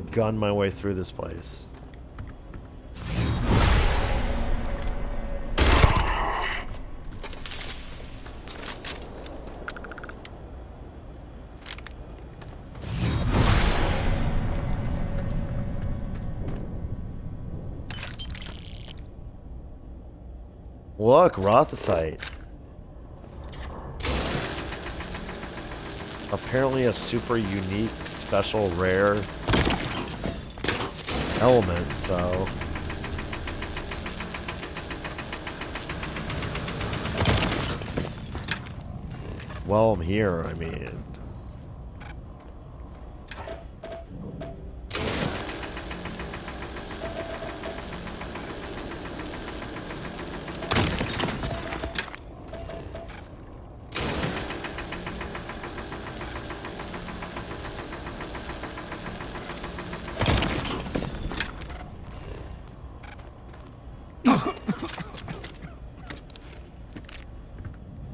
gun my way through this place. Look, Rothicite. Apparently a super unique, special, rare element, so... Well, I'm here, I mean...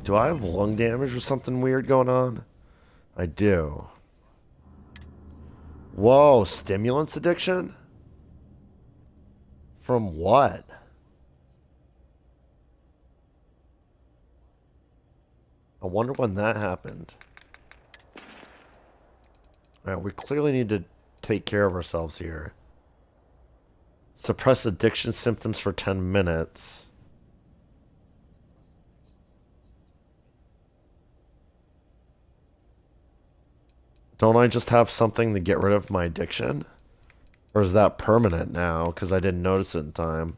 Do I have lung damage or something weird going on? I do. Whoa, stimulants addiction? From what? I wonder when that happened. Alright, we clearly need to take care of ourselves here. Suppress addiction symptoms for 10 minutes. Don't I just have something to get rid of my addiction? Or is that permanent now? Because I didn't notice it in time.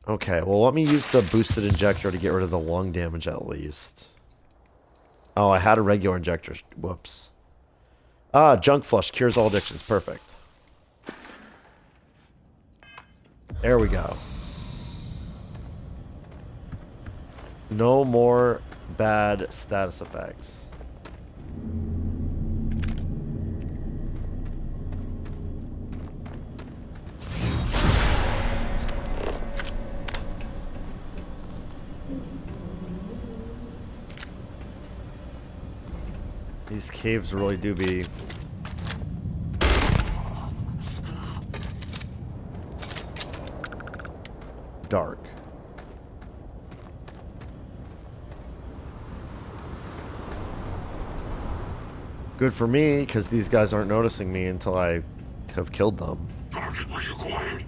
Okay, well, let me use the boosted injector to get rid of the lung damage at least. Oh, I had a regular injector. Whoops. Ah, junk flush cures all addictions. Perfect. There we go. No more bad status effects. These caves really do be dark. Good for me, because these guys aren't noticing me until I have killed them.
Target reacquired.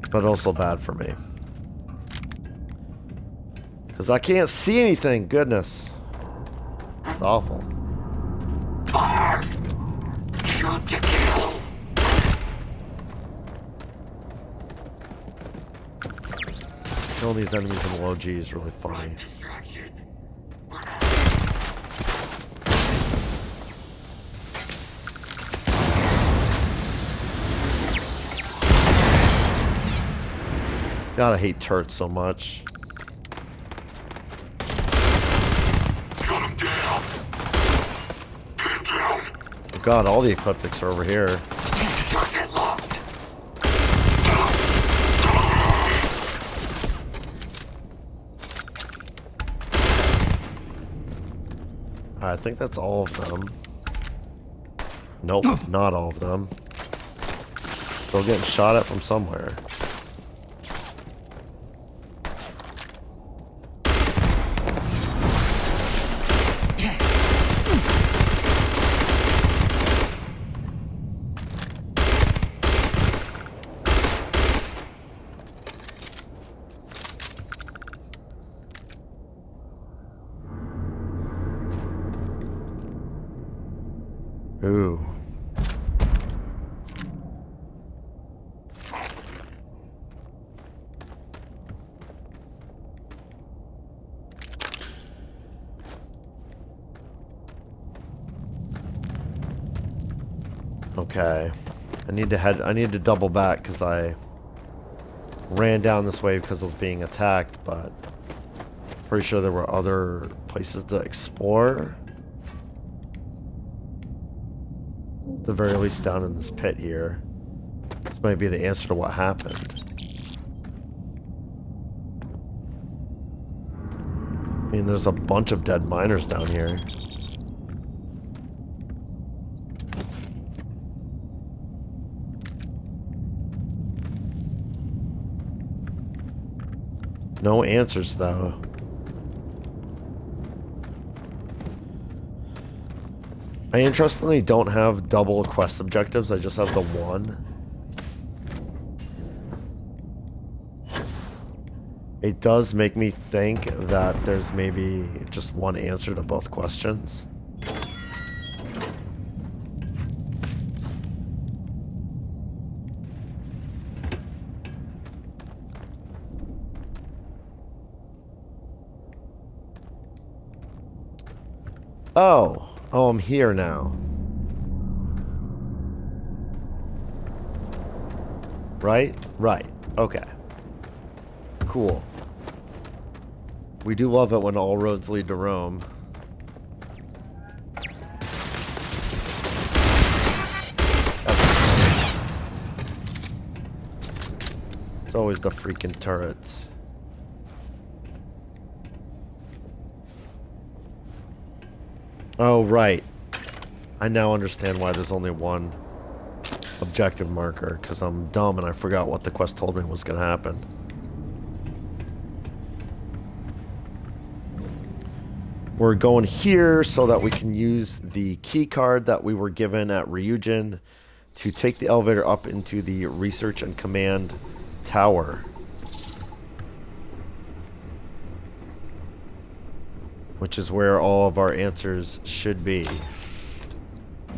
But also bad for me. Because I can't see anything. Goodness. It's awful.
Fire! Shoot to kill!
Killing these enemies in low G is really funny.
Distraction.
God, I hate turrets so much.
Got him down. Pin down.
Oh God, all the ecliptics are over here.
Target locked.
I think that's all of them. Nope, not all of them. Still getting shot at from somewhere. Ooh. Okay. I need to double back because I ran down this way because I was being attacked, but pretty sure there were other places to explore. At the very least down in this pit here. This might be the answer to what happened. I mean, there's a bunch of dead miners down here. No answers, though. I interestingly don't have double quest objectives, I just have the one. It does make me think that there's maybe just one answer to both questions. Oh, I'm here now. Right? Right. Okay. Cool. We do love it when all roads lead to Rome. It's always the freaking turrets. Oh, right. I now understand why there's only one objective marker, because I'm dumb and I forgot what the quest told me was going to happen. We're going here so that we can use the key card that we were given at Ryujin to take the elevator up into the research and command tower. Which is where all of our answers should be,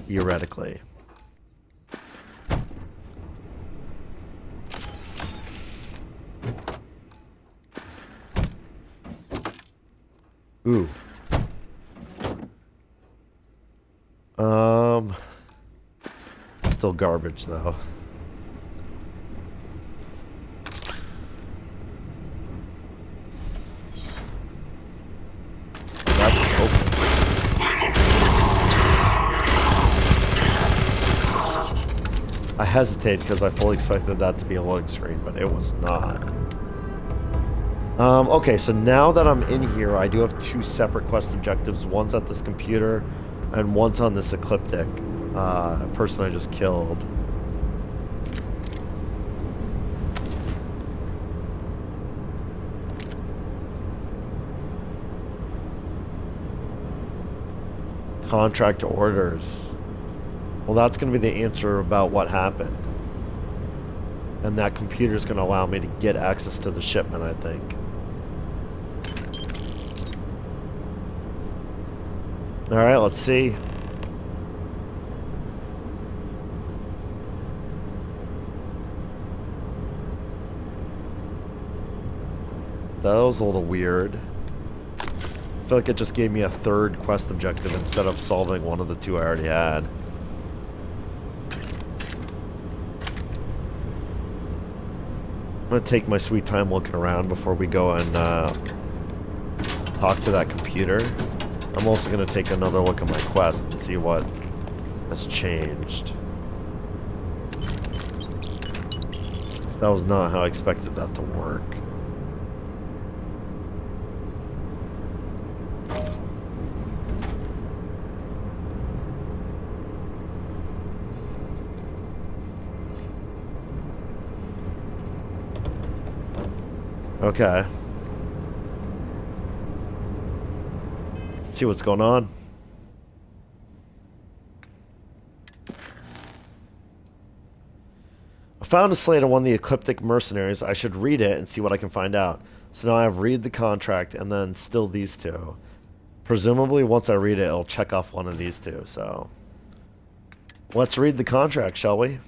theoretically. Ooh. Still garbage though. That's open. I hesitate because I fully expected that to be a loading screen, but it was not. Okay, so now that I'm in here, I do have two separate quest objectives. One's at this computer, and one's on this ecliptic person I just killed. Contract orders. Well, that's going to be the answer about what happened. And that computer is going to allow me to get access to the shipment, I think. Alright, let's see. That was a little weird. I feel like it just gave me a third quest objective instead of solving one of the two I already had. I'm going to take my sweet time looking around before we go and talk to that computer. I'm also going to take another look at my quest and see what has changed. That was not how I expected that to work. Okay. Let's see what's going on. I found a slate on one of the ecliptic mercenaries. I should read it and see what I can find out. So now I have read the contract and then still these two. Presumably once I read it, it'll check off one of these two. So let's read the contract, shall we?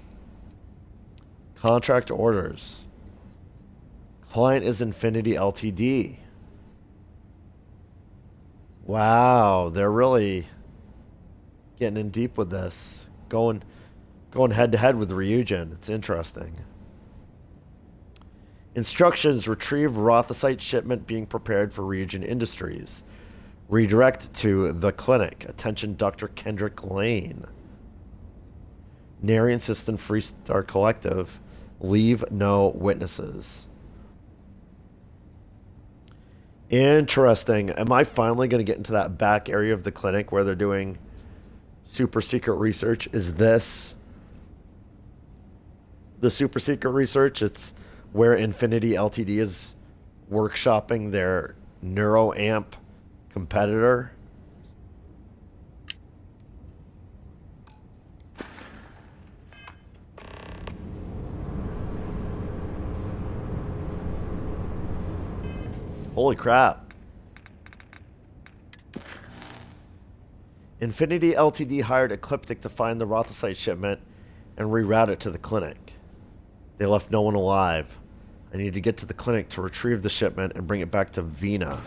Contract orders. Client is Infinity Ltd. Wow, they're really getting in deep with this. Going head to head with Ryujin. It's interesting. Instructions: retrieve Rothosite shipment being prepared for Ryujin Industries. Redirect to the clinic. Attention, Dr. Kendrick Lane. Narian System Freestar Collective. Leave no witnesses. Interesting. Am I finally going to get into that back area of the clinic where they're doing super secret research? Is this the super secret research? It's where Infinity Ltd is workshopping their NeuroAmp competitor. Holy crap. Infinity Ltd hired Ecliptic to find the Rothosite shipment and reroute it to the clinic. They left no one alive. I need to get to the clinic to retrieve the shipment and bring it back to Vina.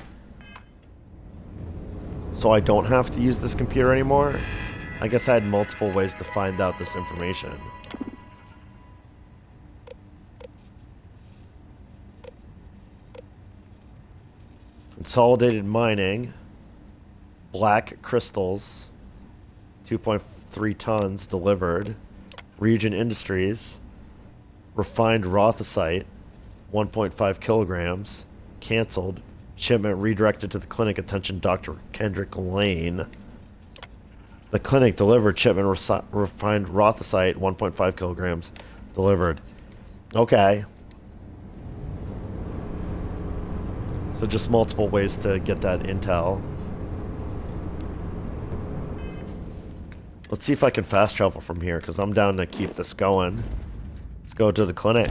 So I don't have to use this computer anymore? I guess I had multiple ways to find out this information. Consolidated mining, black crystals, 2.3 tons delivered. Ryujin Industries, refined Rothosite, 1.5 kilograms, canceled. Shipment redirected to the clinic. Attention, Dr. Kendrick Lane. The clinic delivered shipment refined Rothosite, 1.5 kilograms delivered. Okay. So just multiple ways to get that intel. Let's see if I can fast travel from here, because I'm down to keep this going. Let's go to the clinic.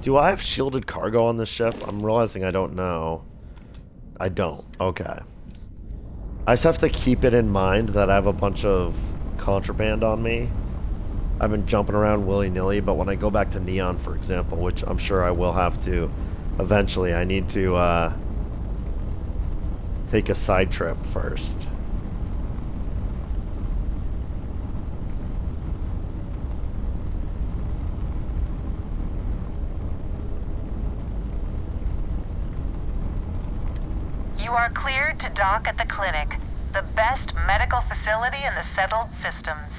Do I have shielded cargo on this ship? I'm realizing I don't know. I don't. Okay. I just have to keep it in mind that I have a bunch of contraband on me. I've been jumping around willy-nilly, but when I go back to Neon, for example, which I'm sure I will have to eventually, I need to take a side trip first.
You are cleared to dock at the clinic, the best medical facility in the settled systems.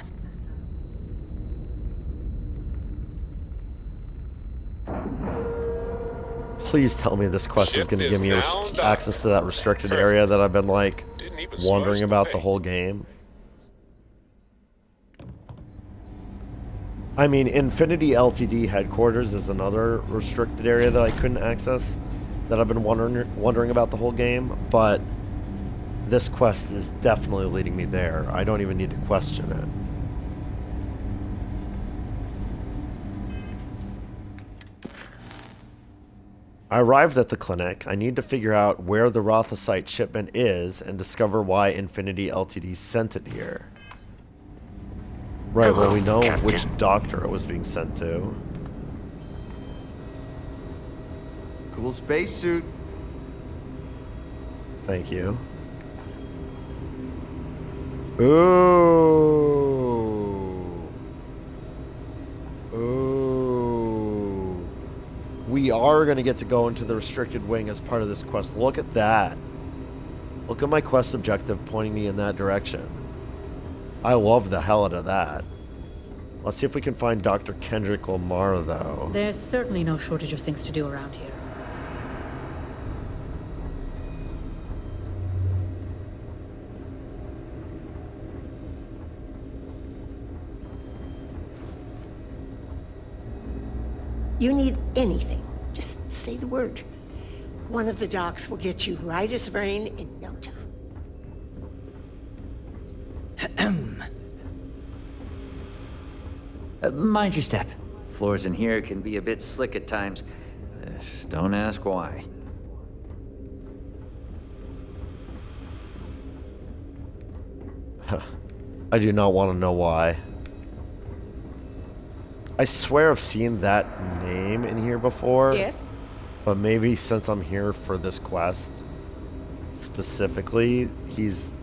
Please tell me this quest is going to give me access to that restricted area that I've been, like, wondering about the whole game. I mean, Infinity LTD headquarters is another restricted area that I couldn't access, that I've been wondering about the whole game, but this quest is definitely leading me there. I don't even need to question it. I arrived at the clinic. I need to figure out where the Rothosite shipment is and discover why Infinity LTD sent it here. Right, well, we know which doctor it was being sent to.
Cool spacesuit.
Thank you. Ooh. Ooh. We are going to get to go into the restricted wing as part of this quest. Look at that. Look at my quest objective pointing me in that direction. I love the hell out of that. Let's see if we can find Dr. Kendrick Lamar, though.
There's certainly no shortage of things to do around here.
You need anything, just say the word. One of the docs will get you right as rain in no time.
Mind your step. Floors in here can be a bit slick at times. Don't ask why.
I do not want to know why. I swear I've seen that name in here before.
Yes?
But maybe since I'm here for this quest, specifically, he's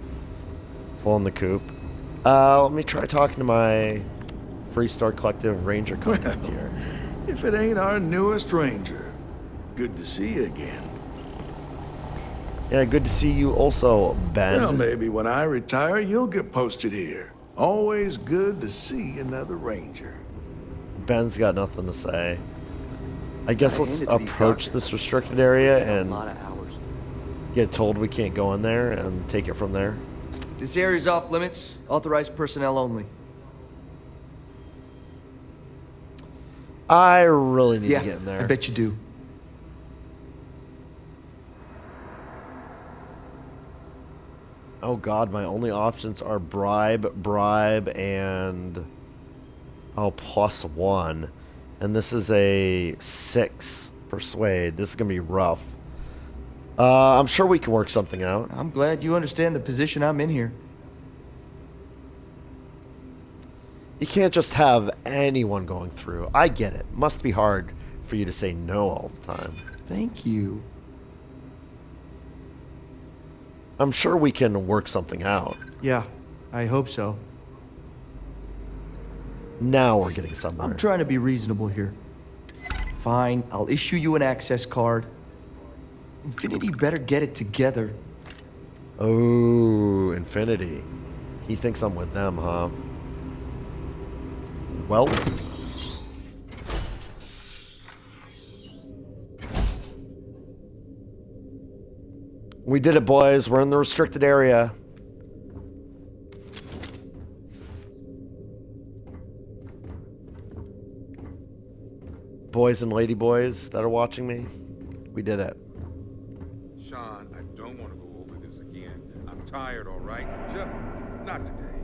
full in the coop. Let me try talking to my Freestar Collective Ranger contact here.
If it ain't our newest Ranger, good to see you again.
Yeah, good to see you also, Ben.
Well, maybe when I retire, you'll get posted here. Always good to see another Ranger.
Ben's got nothing to say. I guess let's approach this restricted area and get told we can't go in there and take it from there.
This area's off limits. Authorized personnel only.
I really need to get in there.
I bet you do.
Oh god, my only options are bribe, and +1. And this is a 6 persuade. This is gonna be rough. I'm sure we can work something out.
I'm glad you understand the position I'm in here.
You can't just have anyone going through. I get it. Must be hard for you to say no all the time.
Thank you.
I'm sure we can work something out.
Yeah, I hope so.
Now we're getting somewhere.
I'm trying to be reasonable here. Fine, I'll issue you an access card. Infinity better get it together.
Oh, Infinity. He thinks I'm with them, huh? Well. We did it, boys. We're in the restricted area. Boys and lady boys that are watching me, we did it.
Sean, I don't want to go over this again. I'm tired, all right? Just not today.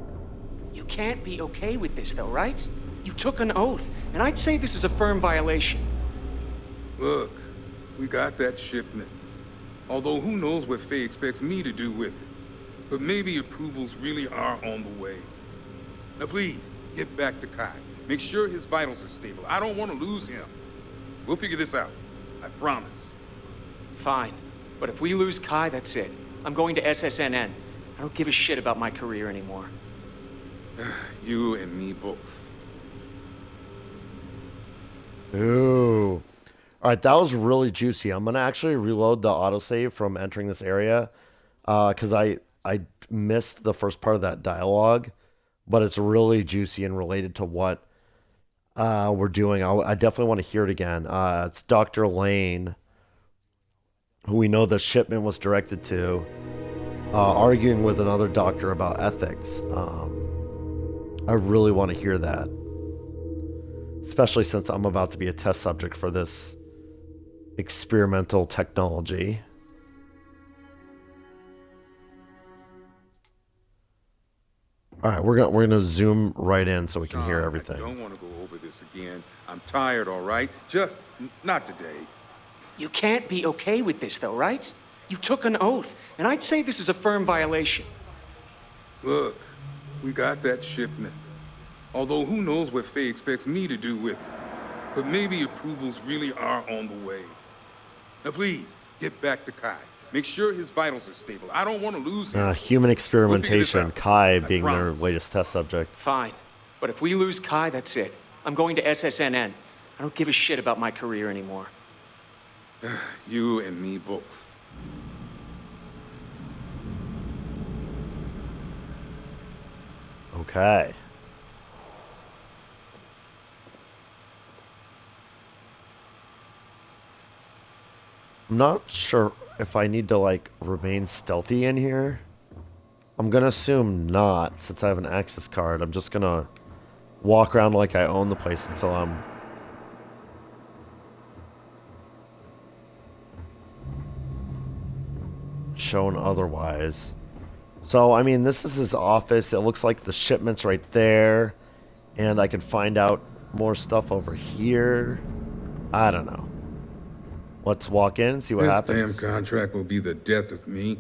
You can't be okay with this, though, right? You took an oath, and I'd say this is a firm violation.
Look, we got that shipment. Although who knows what Faye expects me to do with it. But maybe approvals really are on the way. Now please, get back to Kai. Make sure his vitals are stable. I don't want to lose him. We'll figure this out. I promise.
Fine. But if we lose Kai, that's it. I'm going to SSNN. I don't give a shit about my career anymore.
You and me both.
Ooh. Alright, that was really juicy. I'm going to actually reload the autosave from entering this area. Because I missed the first part of that dialogue. But it's really juicy and related to what we're doing. I definitely want to hear it again. It's Dr. Lane, who we know the shipment was directed to, arguing with another doctor about ethics. I really want to hear that. Especially since I'm about to be a test subject for this experimental technology. Alright, we're gonna zoom right in so we can hear everything.
I don't want to go over this again. I'm tired, all right? Just not today.
You can't be okay with this, though, right? You took an oath, and I'd say this is a firm violation.
Look, we got that shipment. Although who knows what Faye expects me to do with it. But maybe approvals really are on the way. Now please, get back to Kai. Make sure his vitals are stable. I don't want to lose him.
Human experimentation,
We'll
Kai being their latest test subject.
Fine. But if we lose Kai, that's it. I'm going to SSNN. I don't give a shit about my career anymore.
You and me both.
Okay. I'm not sure if I need to, like, remain stealthy in here. I'm gonna assume not, since I have an access card. I'm just gonna walk around like I own the place until I'm shown otherwise. So, I mean, this is his office. It looks like the shipment's right there. And I can find out more stuff over here. I don't know. Let's walk in and see what happens.
This damn contract will be the death of me.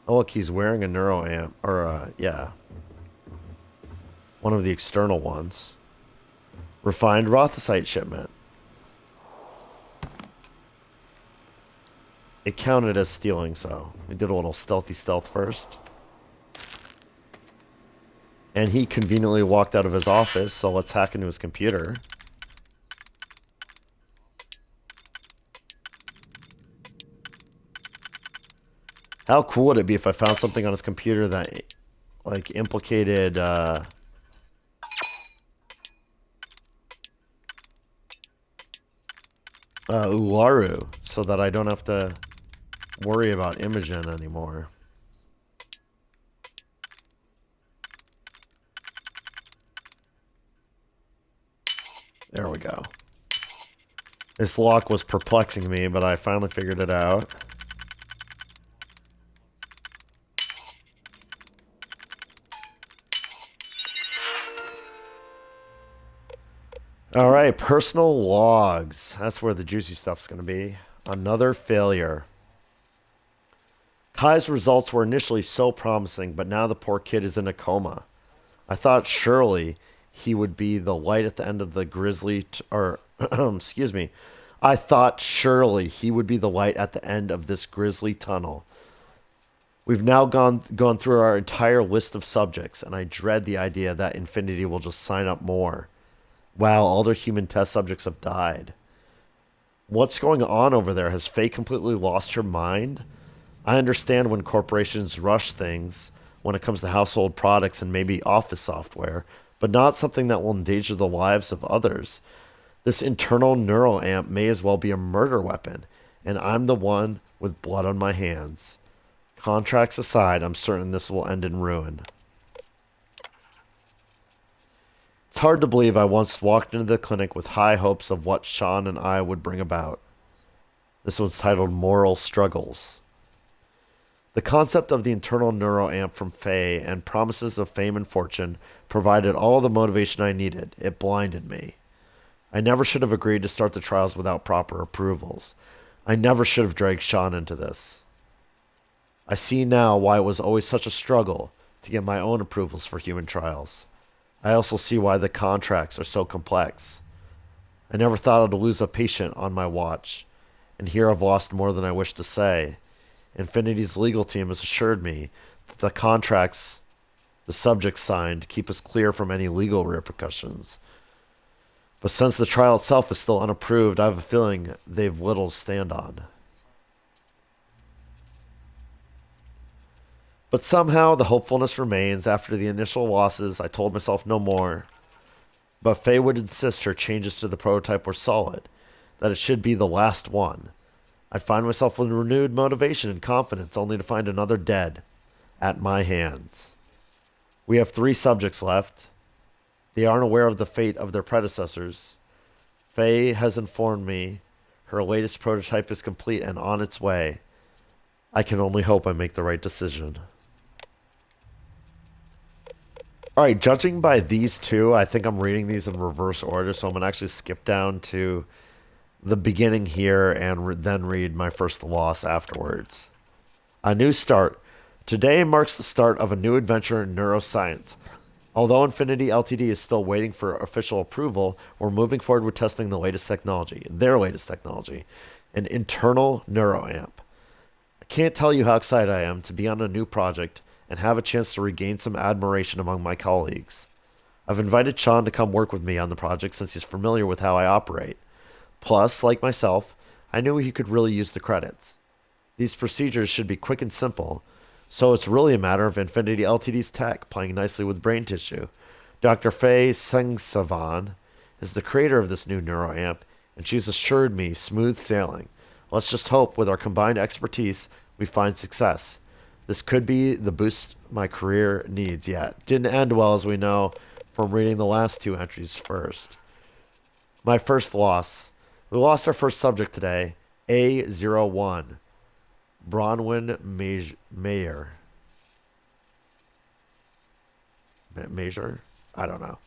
Oh, look, he's wearing a neuroamp. Or, yeah. One of the external ones. Refined Rothosite shipment. It counted as stealing, so we did a little stealthy stealth first. And he conveniently walked out of his office, so let's hack into his computer. How cool would it be if I found something on his computer that, like, implicated, Ularu, so that I don't have to worry about Imogen anymore. There we go. This lock was perplexing me, but I finally figured it out. Alright, personal logs. That's where the juicy stuff's going to be. Another failure. Kai's results were initially so promising, but now the poor kid is in a coma. I thought surely he would be the light at the end of the grisly... excuse me. I thought surely he would be the light at the end of this grisly tunnel. We've now gone through our entire list of subjects, and I dread the idea that Infinity will just sign up more. Wow, all their human test subjects have died. What's going on over there? Has Faye completely lost her mind? I understand when corporations rush things when it comes to household products and maybe office software, but not something that will endanger the lives of others. This internal neural amp may as well be a murder weapon, and I'm the one with blood on my hands. Contracts aside, I'm certain this will end in ruin. It's hard to believe I once walked into the clinic with high hopes of what Sean and I would bring about. This one's titled Moral Struggles. The concept of the internal neuroamp from Faye and promises of fame and fortune provided all the motivation I needed. It blinded me. I never should have agreed to start the trials without proper approvals. I never should have dragged Sean into this. I see now why it was always such a struggle to get my own approvals for human trials. I also see why the contracts are so complex. I never thought I'd lose a patient on my watch, and here I've lost more than I wish to say. Infinity's legal team has assured me that the contracts the subjects signed keep us clear from any legal repercussions. But since the trial itself is still unapproved, I have a feeling they've little to stand on. But somehow the hopefulness remains. After the initial losses, I told myself no more. But Faye would insist her changes to the prototype were solid, that it should be the last one. I'd find myself with renewed motivation and confidence, only to find another dead at my hands. We have 3 subjects left. They aren't aware of the fate of their predecessors. Faye has informed me her latest prototype is complete and on its way. I can only hope I make the right decision. Alright, judging by these two, I think I'm reading these in reverse order, so I'm going to actually skip down to the beginning here and then read my first loss afterwards. A new start. Today marks the start of a new adventure in neuroscience. Although Infinity Ltd is still waiting for official approval, we're moving forward with testing the latest technology, their latest technology, an internal neuroamp. I can't tell you how excited I am to be on a new project and have a chance to regain some admiration among my colleagues. I've invited Sean to come work with me on the project since he's familiar with how I operate. Plus, like myself, I knew he could really use the credits. These procedures should be quick and simple, so it's really a matter of Infinity Ltd's tech playing nicely with brain tissue. Dr. Faye Sengsavan is the creator of this new neuroamp, and she's assured me smooth sailing. Let's just hope with our combined expertise we find success. This could be the boost my career needs yet. Didn't end well, as we know from reading the last 2 entries first. My first loss. We lost our first subject today, A01. Bronwyn Mayer. Major? I don't know.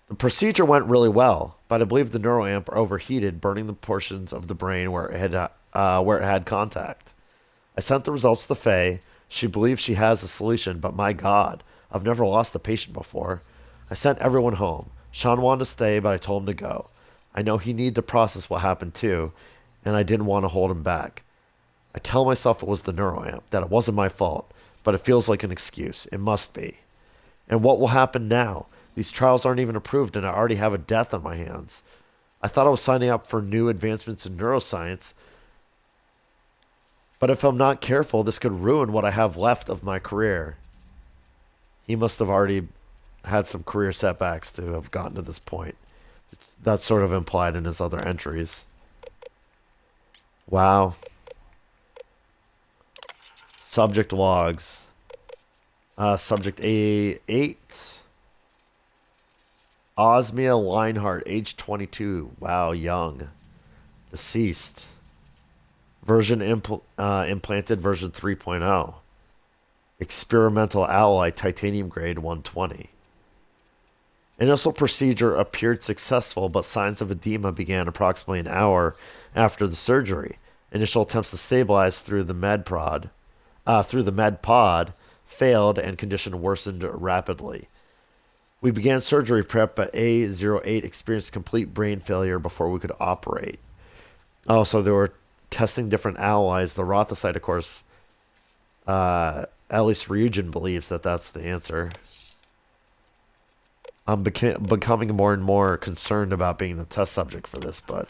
The procedure went really well, but I believe the neuroamp overheated, burning the portions of the brain where it had contact. I sent the results to Faye. She believes she has a solution, but my God, I've never lost a patient before. I sent everyone home. Sean wanted to stay, but I told him to go. I know he needed to process what happened too, and I didn't want to hold him back. I tell myself it was the neuroamp, that it wasn't my fault, but it feels like an excuse. It must be. And what will happen now? These trials aren't even approved, and I already have a death on my hands. I thought I was signing up for new advancements in neuroscience, but if I'm not careful, this could ruin what I have left of my career. He must have already had some career setbacks to have gotten to this point. That's sort of implied in his other entries. Wow. Subject logs. Subject A8. Osmia Leinhart, age 22. Wow, young. Deceased. Version implanted version 3.0. Experimental alloy titanium grade 120. Initial procedure appeared successful, but signs of edema began approximately an hour after the surgery. Initial attempts to stabilize through the med pod failed and condition worsened rapidly. We began surgery prep, but A08 experienced complete brain failure before we could operate. Oh, so they were testing different alloys. The Rothosite, of course, at least Ryujin believes that that's the answer. I'm becoming more and more concerned about being the test subject for this, but...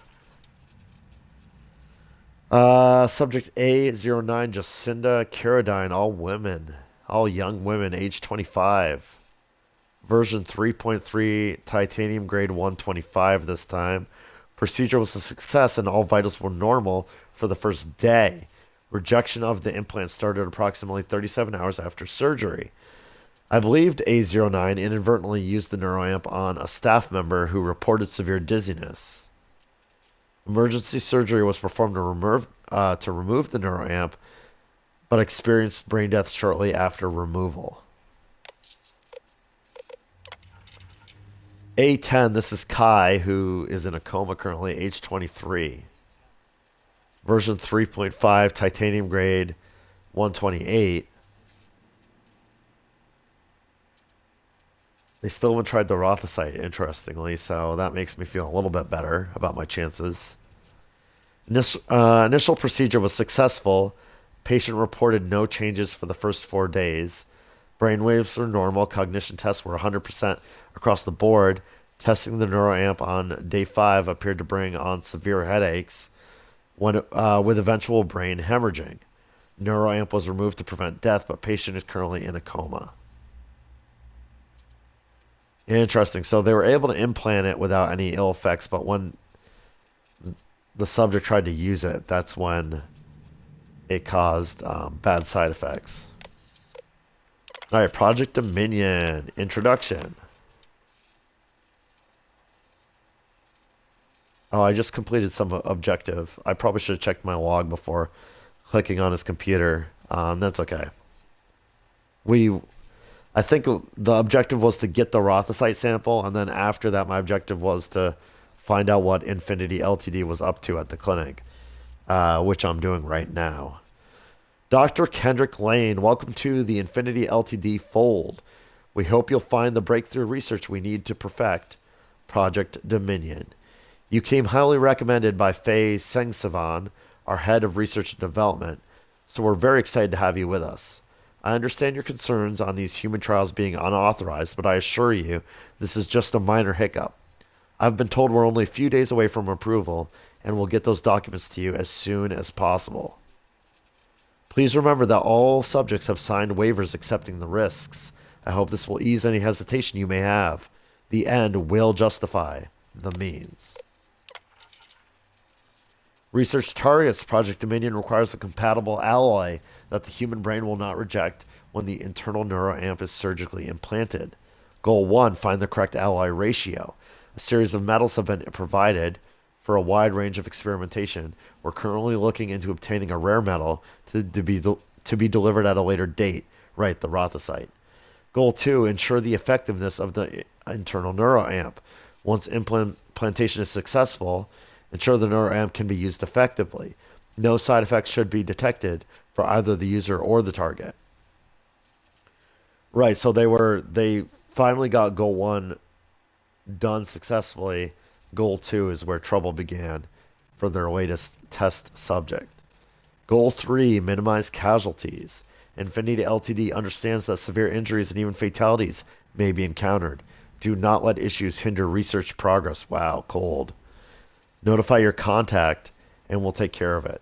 subject A09, Jacinda Carradine, all women. All young women, age 25. Version 3.3, titanium grade 125 this time. Procedure was a success and all vitals were normal for the first day. Rejection of the implant started approximately 37 hours after surgery. I believed A09 inadvertently used the neuroamp on a staff member who reported severe dizziness. Emergency surgery was performed to remove the neuroamp, but experienced brain death shortly after removal. A10, this is Kai, who is in a coma currently, age 23. Version 3.5, titanium grade 128. They still haven't tried the Rothosite, interestingly, so that makes me feel a little bit better about my chances. Initial procedure was successful. Patient reported no changes for the first 4 days. Brainwaves were normal. Cognition tests were 100% across the board. Testing the neuroamp on day 5 appeared to bring on severe headaches with eventual brain hemorrhaging. Neuroamp was removed to prevent death, but patient is currently in a coma. Interesting. So they were able to implant it without any ill effects, but when the subject tried to use it, that's when it caused bad side effects. All right, Project Dominion introduction. Oh, I just completed some objective. I probably should have checked my log before clicking on his computer. That's okay. I think the objective was to get the Rothosite sample, and then after that, my objective was to find out what Infinity Ltd was up to at the clinic, which I'm doing right now. Dr. Kendrick Lane, welcome to the Infinity Ltd fold. We hope you'll find the breakthrough research we need to perfect Project Dominion. You came highly recommended by Faye Sengsavan, our head of research and development, so we're very excited to have you with us. I understand your concerns on these human trials being unauthorized, but I assure you this is just a minor hiccup. I've been told we're only a few days away from approval, and we'll get those documents to you as soon as possible. Please remember that all subjects have signed waivers accepting the risks. I hope this will ease any hesitation you may have. The end will justify the means. Research targets. Project Dominion requires a compatible alloy that the human brain will not reject when the internal neuroamp is surgically implanted. Goal 1, find the correct alloy ratio. A series of metals have been provided for a wide range of experimentation. We're currently looking into obtaining a rare metal to be delivered at a later date. Right, the Rothosite. Goal 2, ensure the effectiveness of the internal neuroamp. Once implantation is successful, ensure the neuroamp can be used effectively. No side effects should be detected for either the user or the target. Right, so they finally got goal 1 done successfully. Goal 2 is where trouble began for their latest test subject. Goal 3, minimize casualties. Infinity Ltd understands that severe injuries and even fatalities may be encountered. Do not let issues hinder research progress. Wow, cold. Notify your contact and we'll take care of it.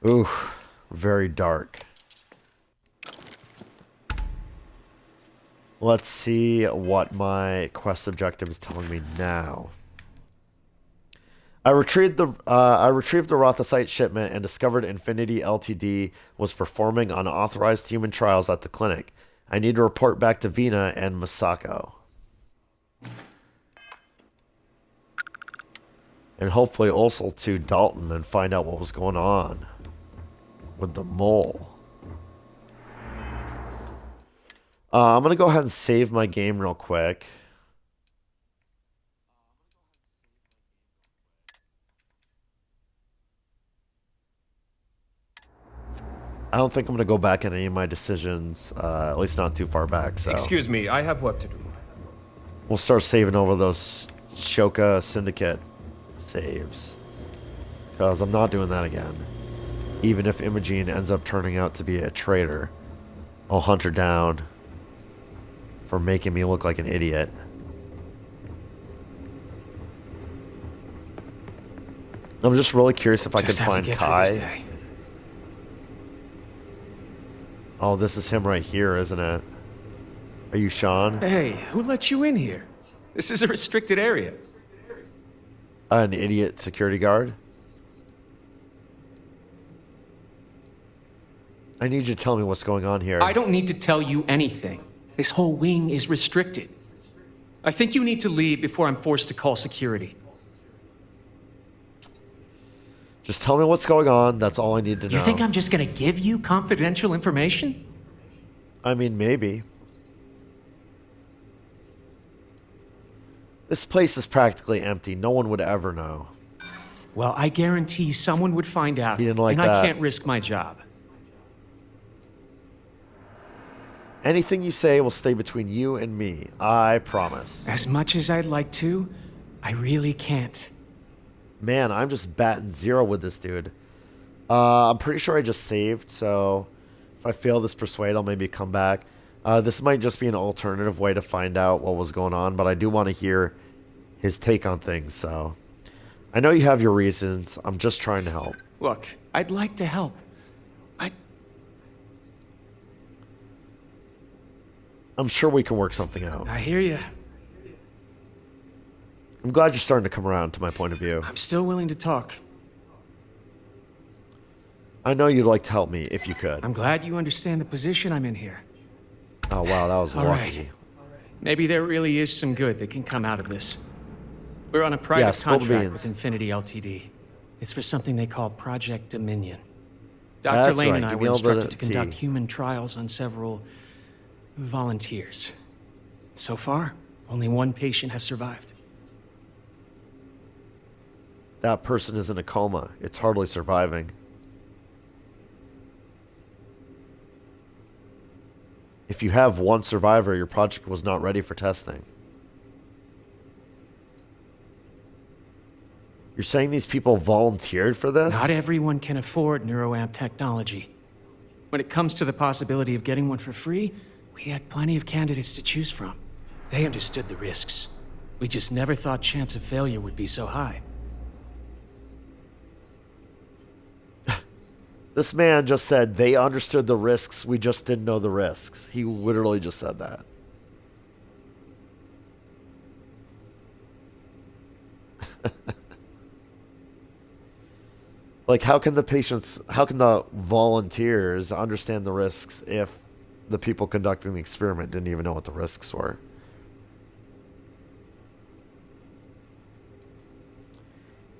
Ooh, very dark. Let's see what my quest objective is telling me now. I retrieved the Rothosite shipment and discovered Infinity Ltd was performing unauthorized human trials at the clinic. I need to report back to Vina and Masako. And hopefully also to Dalton and find out what was going on with the mole. I'm going to go ahead and save my game real quick. I don't think I'm going to go back at any of my decisions, at least not too far back. So
excuse me, I have work to do.
We'll start saving over those Shoka Syndicate saves. Because I'm not doing that again. Even if Imogene ends up turning out to be a traitor, I'll hunt her down for making me look like an idiot. I'm just really curious if I can find Kai. Oh, this is him right here, isn't it? Are you Sean?
Hey, who let you in here? This is a restricted area.
An idiot security guard? I need you to tell me what's going on here.
I don't need to tell you anything. This whole wing is restricted. I think you need to leave before I'm forced to call security.
Just tell me what's going on. That's all I need to know.
You think I'm just gonna give you confidential information?
I mean, maybe. This place is practically empty. No one would ever know.
Well, I guarantee someone would find out,
He didn't like
and
that.
I can't risk my job.
Anything you say will stay between you and me. I promise.
As much as I'd like to, I really can't.
Man, I'm just batting zero with this dude. I'm pretty sure I just saved, so if I fail this persuade, I'll maybe come back. This might just be an alternative way to find out what was going on, but I do want to hear his take on things, so... I know you have your reasons. I'm just trying to help.
Look, I'd like to help.
I'm sure we can work something out.
I hear you.
I'm glad you're starting to come around to my point of view.
I'm still willing to talk.
I know you'd like to help me if you could.
I'm glad you understand the position I'm in here.
Oh, wow, that was
All
lucky.
right. Maybe there really is some good that can come out of this. We're on a private
spill the
contract
beans.
with Infinity Ltd. It's for something they call Project Dominion. Dr.
That's
Lane
right.
and I
Give
were
me all the
instructed to conduct
tea.
human trials on several volunteers. So far, only one patient has survived.
That person is in a coma. It's hardly surviving. If you have one survivor, your project was not ready for testing. You're saying these people volunteered for this?
Not everyone can afford neuroamp technology. When it comes to the possibility of getting one for free, we had plenty of candidates to choose from. They understood the risks. We just never thought chance of failure would be so high.
This man just said they understood the risks, we just didn't know the risks. He literally just said that. Like, how can the volunteers understand the risks if the people conducting the experiment didn't even know what the risks were?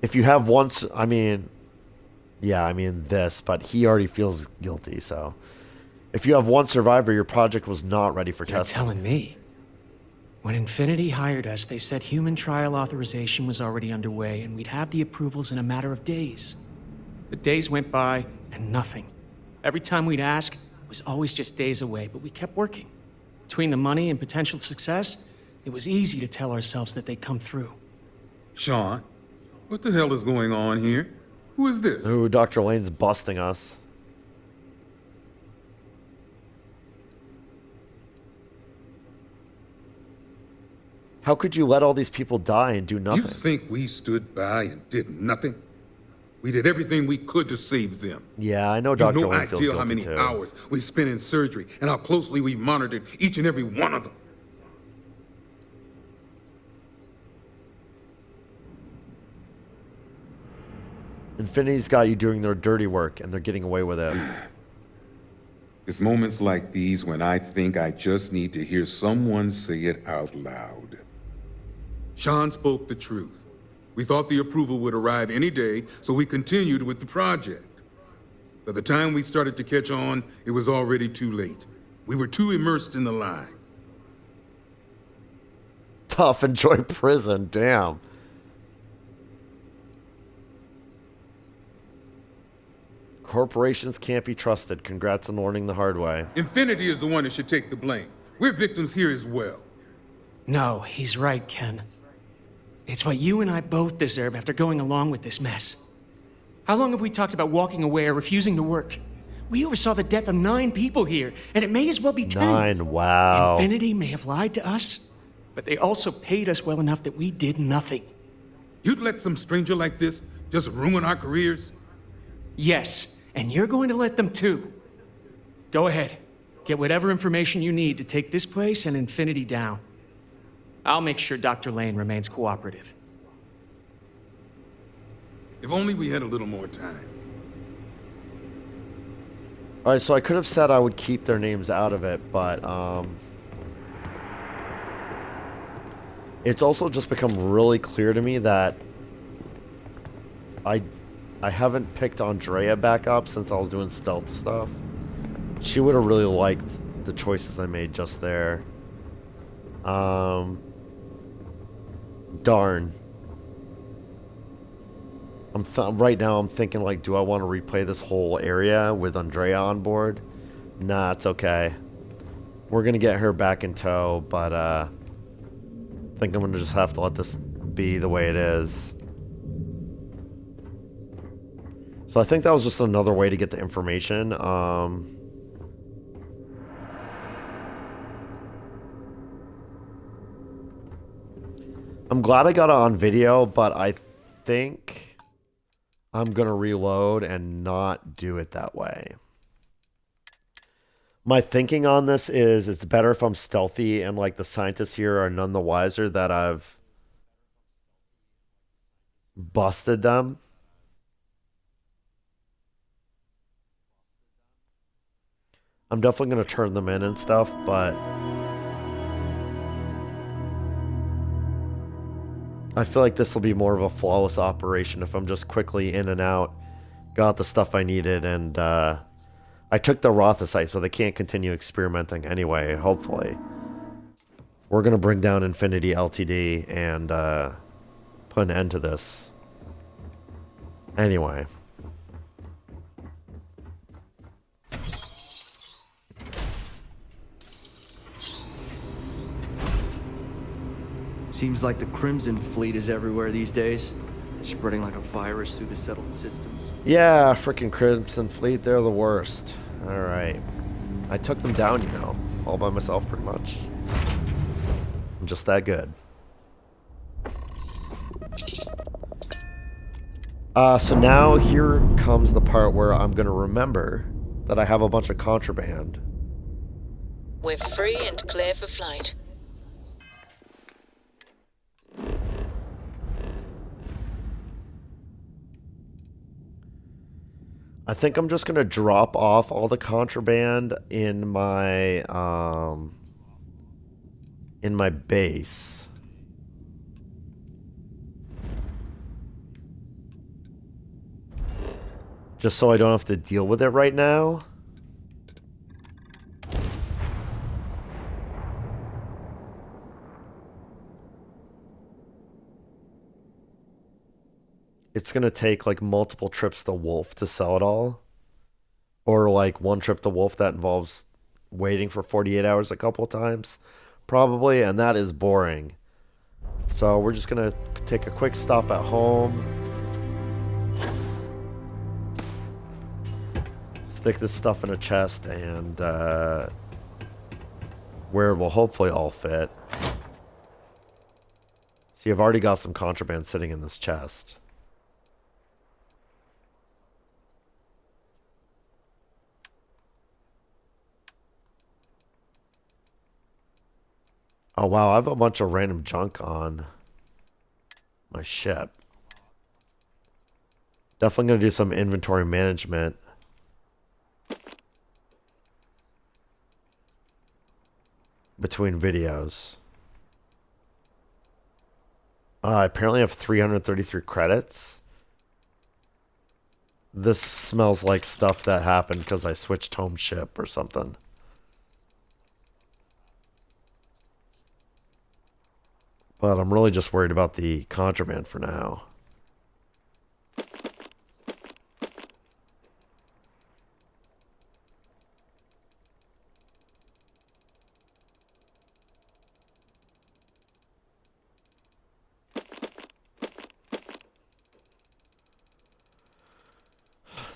If you have one, this, but he already feels guilty, so. If you have one survivor, your project was not ready for
You're
testing.
telling me? When Infinity hired us, they said human trial authorization was already underway and we'd have the approvals in a matter of days. But days went by and nothing. Every time we'd ask, it was always just days away, but we kept working. Between the money and potential success, it was easy to tell ourselves that they'd come through.
Sean, what the hell is going on here? Who is this?
Ooh, Dr. Lane's busting us. How could you let all these people die and do nothing?
You think we stood by and did nothing? We did everything we could to save them.
Yeah, I know
You've
Dr.
no
Lane feels
idea how
guilty
many
too.
hours we spent in surgery and how closely we monitored each and every one of them.
Infinity's got you doing their dirty work, and they're getting away with it.
It's moments like these when I think I just need to hear someone say it out loud. Sean spoke the truth. We thought the approval would arrive any day, so we continued with the project. By the time we started to catch on, it was already too late. We were too immersed in the lie.
Tough, enjoy prison, damn. Corporations can't be trusted. Congrats on learning the hard way.
Infinity is the one that should take the blame. We're victims here as well.
No, he's right, Ken. It's what you and I both deserve after going along with this mess. How long have we talked about walking away or refusing to work? We oversaw the death of 9 people here, and it may as well be 10.
9, wow.
Infinity may have lied to us, but they also paid us well enough that we did nothing.
You'd let some stranger like this just ruin our careers?
Yes, and you're going to let them too. Go ahead. Get whatever information you need to take this place and Infinity down. I'll make sure Dr. Lane remains cooperative.
If only we had a little more time.
Alright, so I could have said I would keep their names out of it, but it's also just become really clear to me that I haven't picked Andrea back up since I was doing stealth stuff. She would have really liked the choices I made just there. Darn. Right now I'm thinking like, do I want to replay this whole area with Andrea on board? Nah, it's okay. We're gonna get her back in tow, but I think I'm gonna just have to let this be the way it is. So I think that was just another way to get the information. I'm glad I got it on video, but I think I'm gonna reload and not do it that way. My thinking on this is it's better if I'm stealthy and like the scientists here are none the wiser that I've busted them. I'm definitely going to turn them in and stuff, but I feel like this will be more of a flawless operation if I'm just quickly in and out, got the stuff I needed, and I took the Rothicite, so they can't continue experimenting anyway, hopefully. We're going to bring down Infinity LTD and put an end to this. Anyway.
Seems like the Crimson Fleet is everywhere these days, spreading like a virus through the settled systems.
Yeah, freaking Crimson Fleet, they're the worst. Alright. I took them down, you know, all by myself pretty much. I'm just that good. So now here comes the part where I'm going to remember that I have a bunch of contraband.
We're free and clear for flight.
I think I'm just going to drop off all the contraband in my base. Just so I don't have to deal with it right now. It's going to take like multiple trips to Wolf to sell it all. Or like one trip to Wolf that involves waiting for 48 hours a couple of times. Probably, and that is boring. So we're just going to take a quick stop at home. Stick this stuff in a chest and where it will hopefully all fit. See, I've already got some contraband sitting in this chest. Oh wow, I have a bunch of random junk on my ship. Definitely going to do some inventory management. Between videos. I apparently have 333 credits. This smells like stuff that happened because I switched home ship or something. But I'm really just worried about the contraband for now.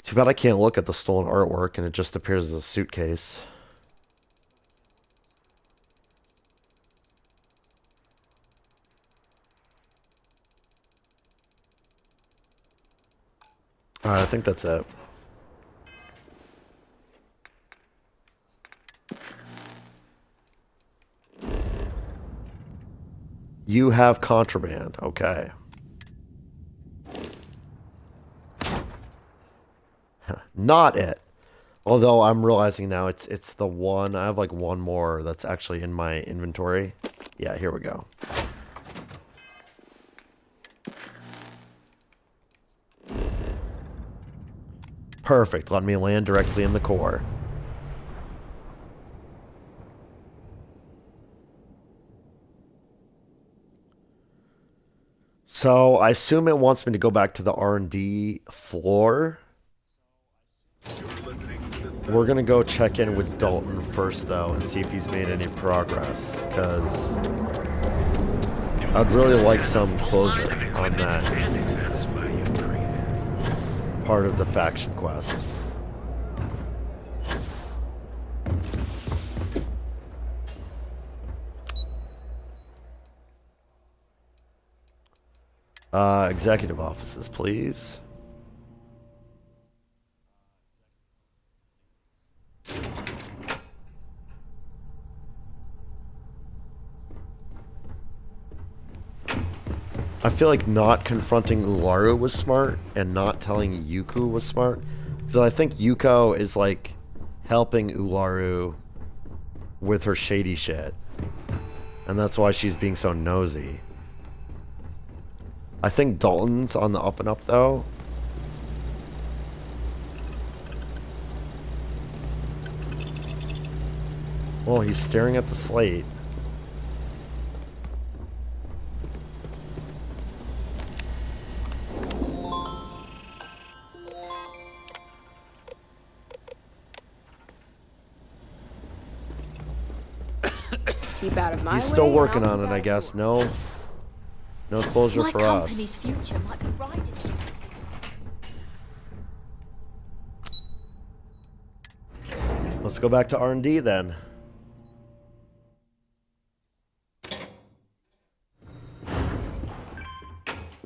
Too bad I can't look at the stolen artwork and it just appears as a suitcase. Alright, I think that's it. You have contraband, okay. Not it. Although I'm realizing now it's the one. I have like one more that's actually in my inventory. Yeah, here we go. Perfect. Let me land directly in the core. So I assume it wants me to go back to the R&D floor. We're going to go check in with Dalton first, though, and see if he's made any progress, because I'd really like some closure on that part of the faction quest. Executive offices, please. I feel like not confronting Ularu was smart and not telling Yuko was smart. Because I think Yuko is like helping Ularu with her shady shit. And that's why she's being so nosy. I think Dalton's on the up and up though. Well, he's staring at the slate.
Keep out of my
He's still
way,
working
and I'll
on it,
keep
I
out
guess. No closure
My
for us.
company's future might be riding.
Let's go back to R&D then.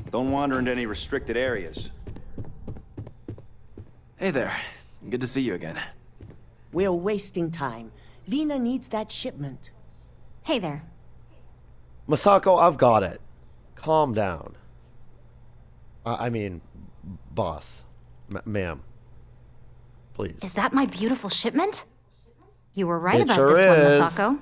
Don't wander into any restricted areas.
Hey there. Good to see you again.
We're wasting time. Vina needs that shipment.
Hey there.
Masako, I've got it. Calm down. I mean, boss. Ma'am. Please.
Is that my beautiful shipment? You were right
It
about
sure
this one,
is.
Masako.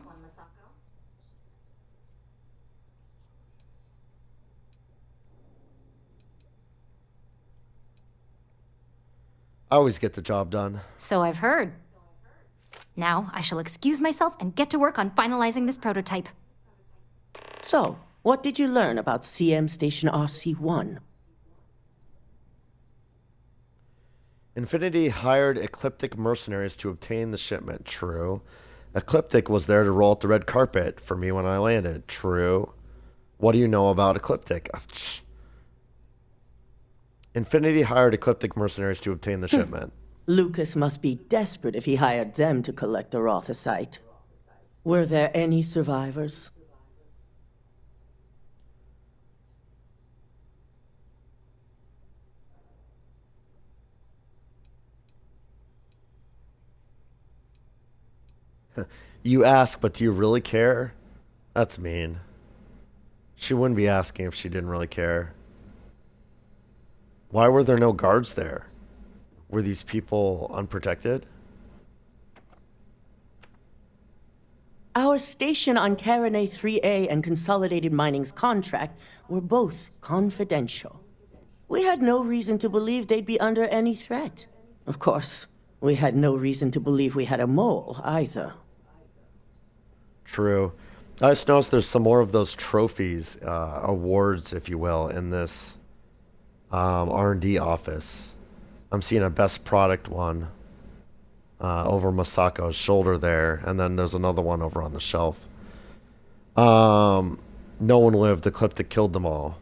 I always get the job done.
So I've heard. Now I shall excuse myself and get to work on finalizing this prototype.
So, what did you learn about CM Station RC-1?
Infinity hired Ecliptic mercenaries to obtain the shipment. True. Ecliptic was there to roll out the red carpet for me when I landed. True. What do you know about Ecliptic? Infinity hired Ecliptic mercenaries to obtain the shipment.
Lucas must be desperate if he hired them to collect the Rothicite. Were there any survivors?
You ask, but do you really care? That's mean. She wouldn't be asking if she didn't really care. Why were there no guards there? Were these people unprotected?
Our station on Carinae 3A and Consolidated Mining's contract were both confidential. We had no reason to believe they'd be under any threat. Of course, we had no reason to believe we had a mole either.
True. I just noticed there's some more of those trophies, awards, if you will, in this R&D office. I'm seeing a best product one over Masako's shoulder there, and then there's another one over on the shelf. No one lived. Ecliptic killed them all.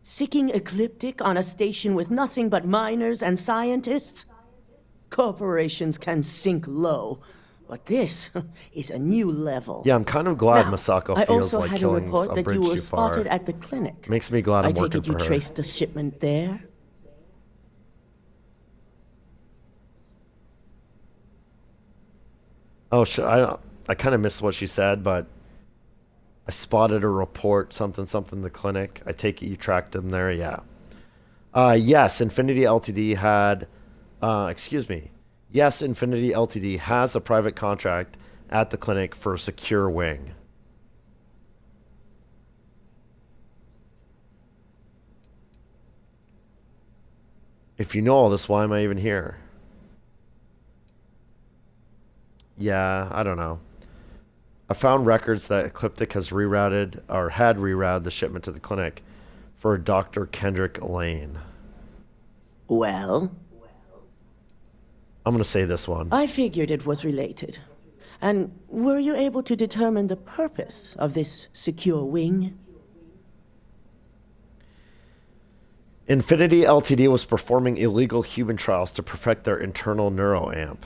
Sicking Ecliptic on a station with nothing but miners and scientists? Corporations can sink low, but this is a new level.
Yeah, I'm kind of glad
Now,
Masako
I
feels
also
like
had a
killing
report
a
that
bridge
you were
too far.
spotted at the clinic.
Makes me glad I'm
I take
working
it you
for her.
traced the shipment there?
Oh, I kind of missed what she said, but I spotted a report, something, the clinic. I take it you tracked them there, yeah. Yes, Infinity Ltd had, Yes, Infinity Ltd has a private contract at the clinic for a secure wing. If you know all this, why am I even here? Yeah, I don't know. I found records that Ecliptic has rerouted, or had rerouted the shipment to the clinic for Dr. Kendrick Lane.
Well?
I'm going to say this one.
I figured it was related. And were you able to determine the purpose of this secure wing?
Infinity Ltd. Was performing illegal human trials to perfect their internal neuroamp.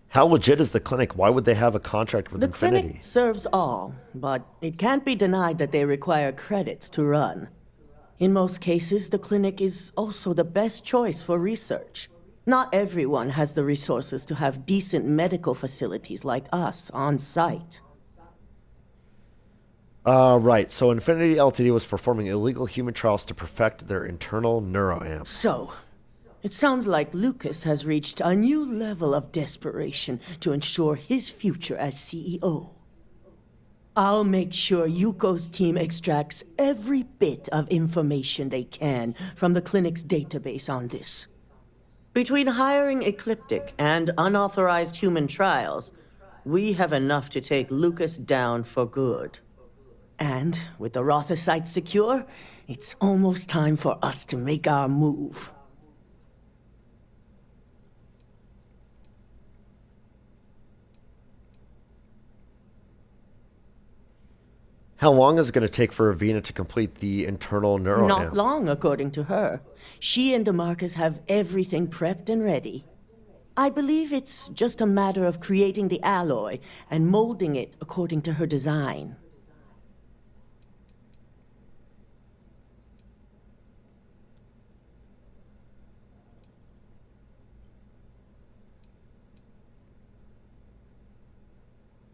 How legit is the clinic? Why would they have a contract with Infinity?
The clinic serves all, but it can't be denied that they require credits to run. In most cases, the clinic is also the best choice for research. Not everyone has the resources to have decent medical facilities like us on site.
Right. So Infinity Ltd. Was performing illegal human trials to perfect their internal neuroamp.
So, it sounds like Lucas has reached a new level of desperation to ensure his future as CEO. I'll make sure Yuko's team extracts every bit of information they can from the clinic's database on this. Between hiring Ecliptic and unauthorized human trials, we have enough to take Lucas down for good. And with the Rotha site secure, it's almost time for us to make our move.
How long is it going to take for Avina to complete the internal neuroamp?
Not long, according to her. She and DeMarcus have everything prepped and ready. I believe it's just a matter of creating the alloy and molding it according to her design.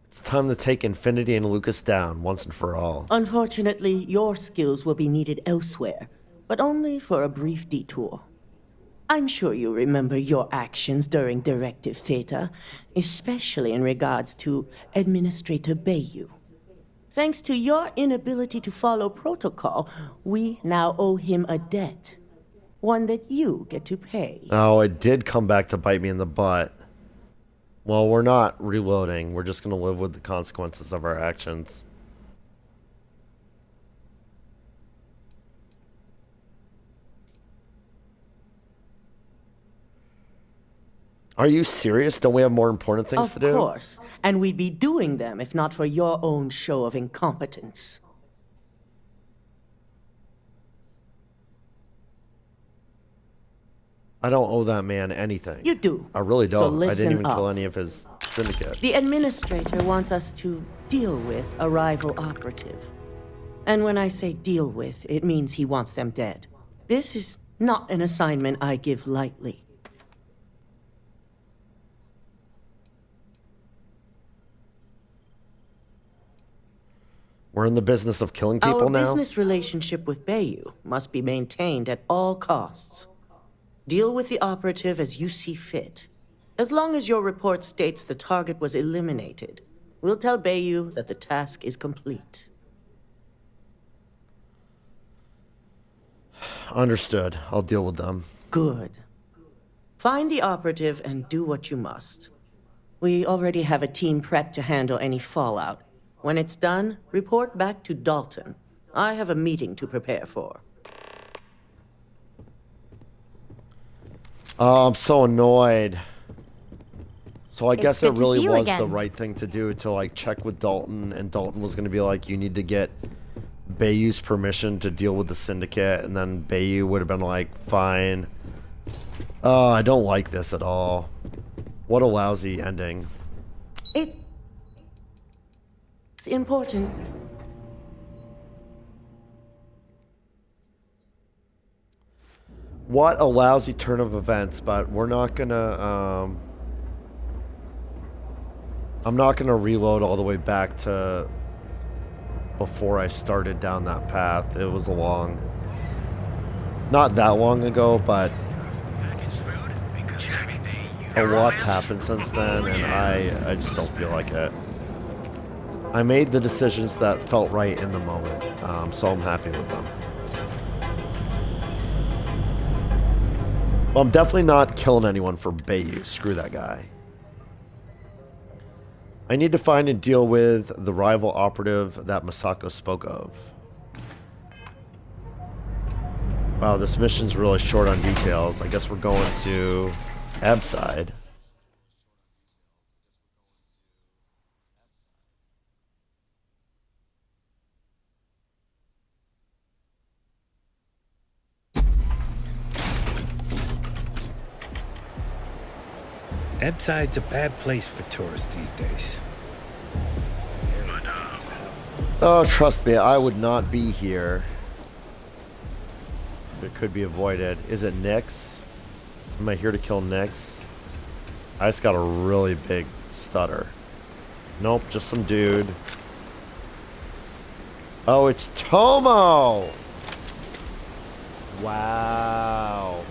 It's time to take Infinity and Lucas down once and for all.
Unfortunately, your skills will be needed elsewhere, but only for a brief detour. I'm sure you remember your actions during Directive Theta, especially in regards to Administrator Bayou. Thanks to your inability to follow protocol, we now owe him a debt. One that you get to pay.
Oh, it did come back to bite me in the butt. Well, we're not reloading. We're just going to live with the consequences of our actions. Are you serious? Don't we have more important things to do?
Of course. And we'd be doing them if not for your own show of incompetence.
I don't owe that man anything.
You do.
I really don't.
So
I didn't
listen
even kill
up.
any of his syndicate.
The administrator wants us to deal with a rival operative. And when I say deal with, it means he wants them dead. This is not an assignment I give lightly.
We're in the business of killing people
Our
now?
business relationship with Bayou must be maintained at all costs. Deal with the operative as you see fit. As long as your report states the target was eliminated, we'll tell Bayou that the task is complete.
Understood. I'll deal with them.
Good. Find the operative and do what you must. We already have a team prepped to handle any fallout. When it's done, report back to Dalton. I have a meeting to prepare for.
I'm so annoyed. So I guess
good
it
to
really
see you
was
again.
the right thing to do to like check with Dalton, and Dalton was going to be like, you need to get Bayou's permission to deal with the syndicate, and then Bayou would have been like, fine. I don't like this at all. What a lousy ending.
It's important.
What a lousy turn of events, but we're not gonna, I'm not gonna reload all the way back to before I started down that path. It was not that long ago, but a lot's happened since then, and I just don't feel like it. I made the decisions that felt right in the moment, so I'm happy with them. Well, I'm definitely not killing anyone for Bayou. Screw that guy. I need to find and deal with the rival operative that Masako spoke of. Wow, this mission's really short on details. I guess we're going to Abside.
Abside's a bad place for tourists these days.
Oh, trust me, I would not be here. It could be avoided. Is it Nyx? Am I here to kill Nyx? I just got a really big stutter. Nope, just some dude. Oh, it's Tomo! Wow.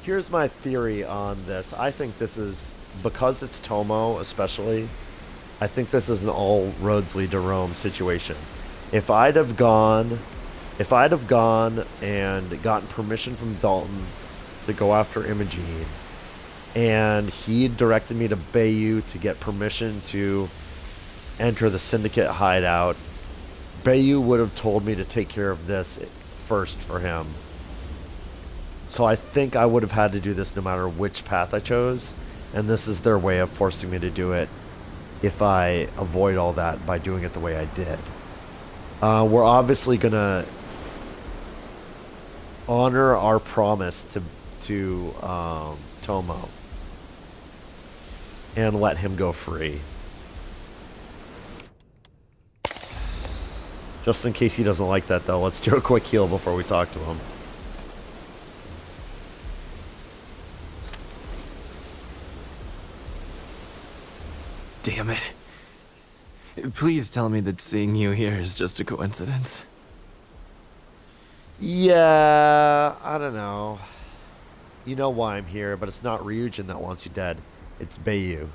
Here's my theory on this. I think this is, because it's Tomo especially, I think this is an all roads lead to Rome situation. If I'd have gone and gotten permission from Dalton to go after Imogene, and he directed me to Bayou to get permission to enter the Syndicate hideout, Bayou would have told me to take care of this first for him. So I think I would have had to do this no matter which path I chose, and this is their way of forcing me to do it if I avoid all that by doing it the way I did. We're obviously going to honor our promise to Tomo and let him go free. Just in case he doesn't like that, though, let's do a quick heal before we talk to him.
Damn it. Please tell me that seeing you here is just a coincidence.
Yeah, I don't know. You know why I'm here, but it's not Ryujin that wants you dead. It's Bayou.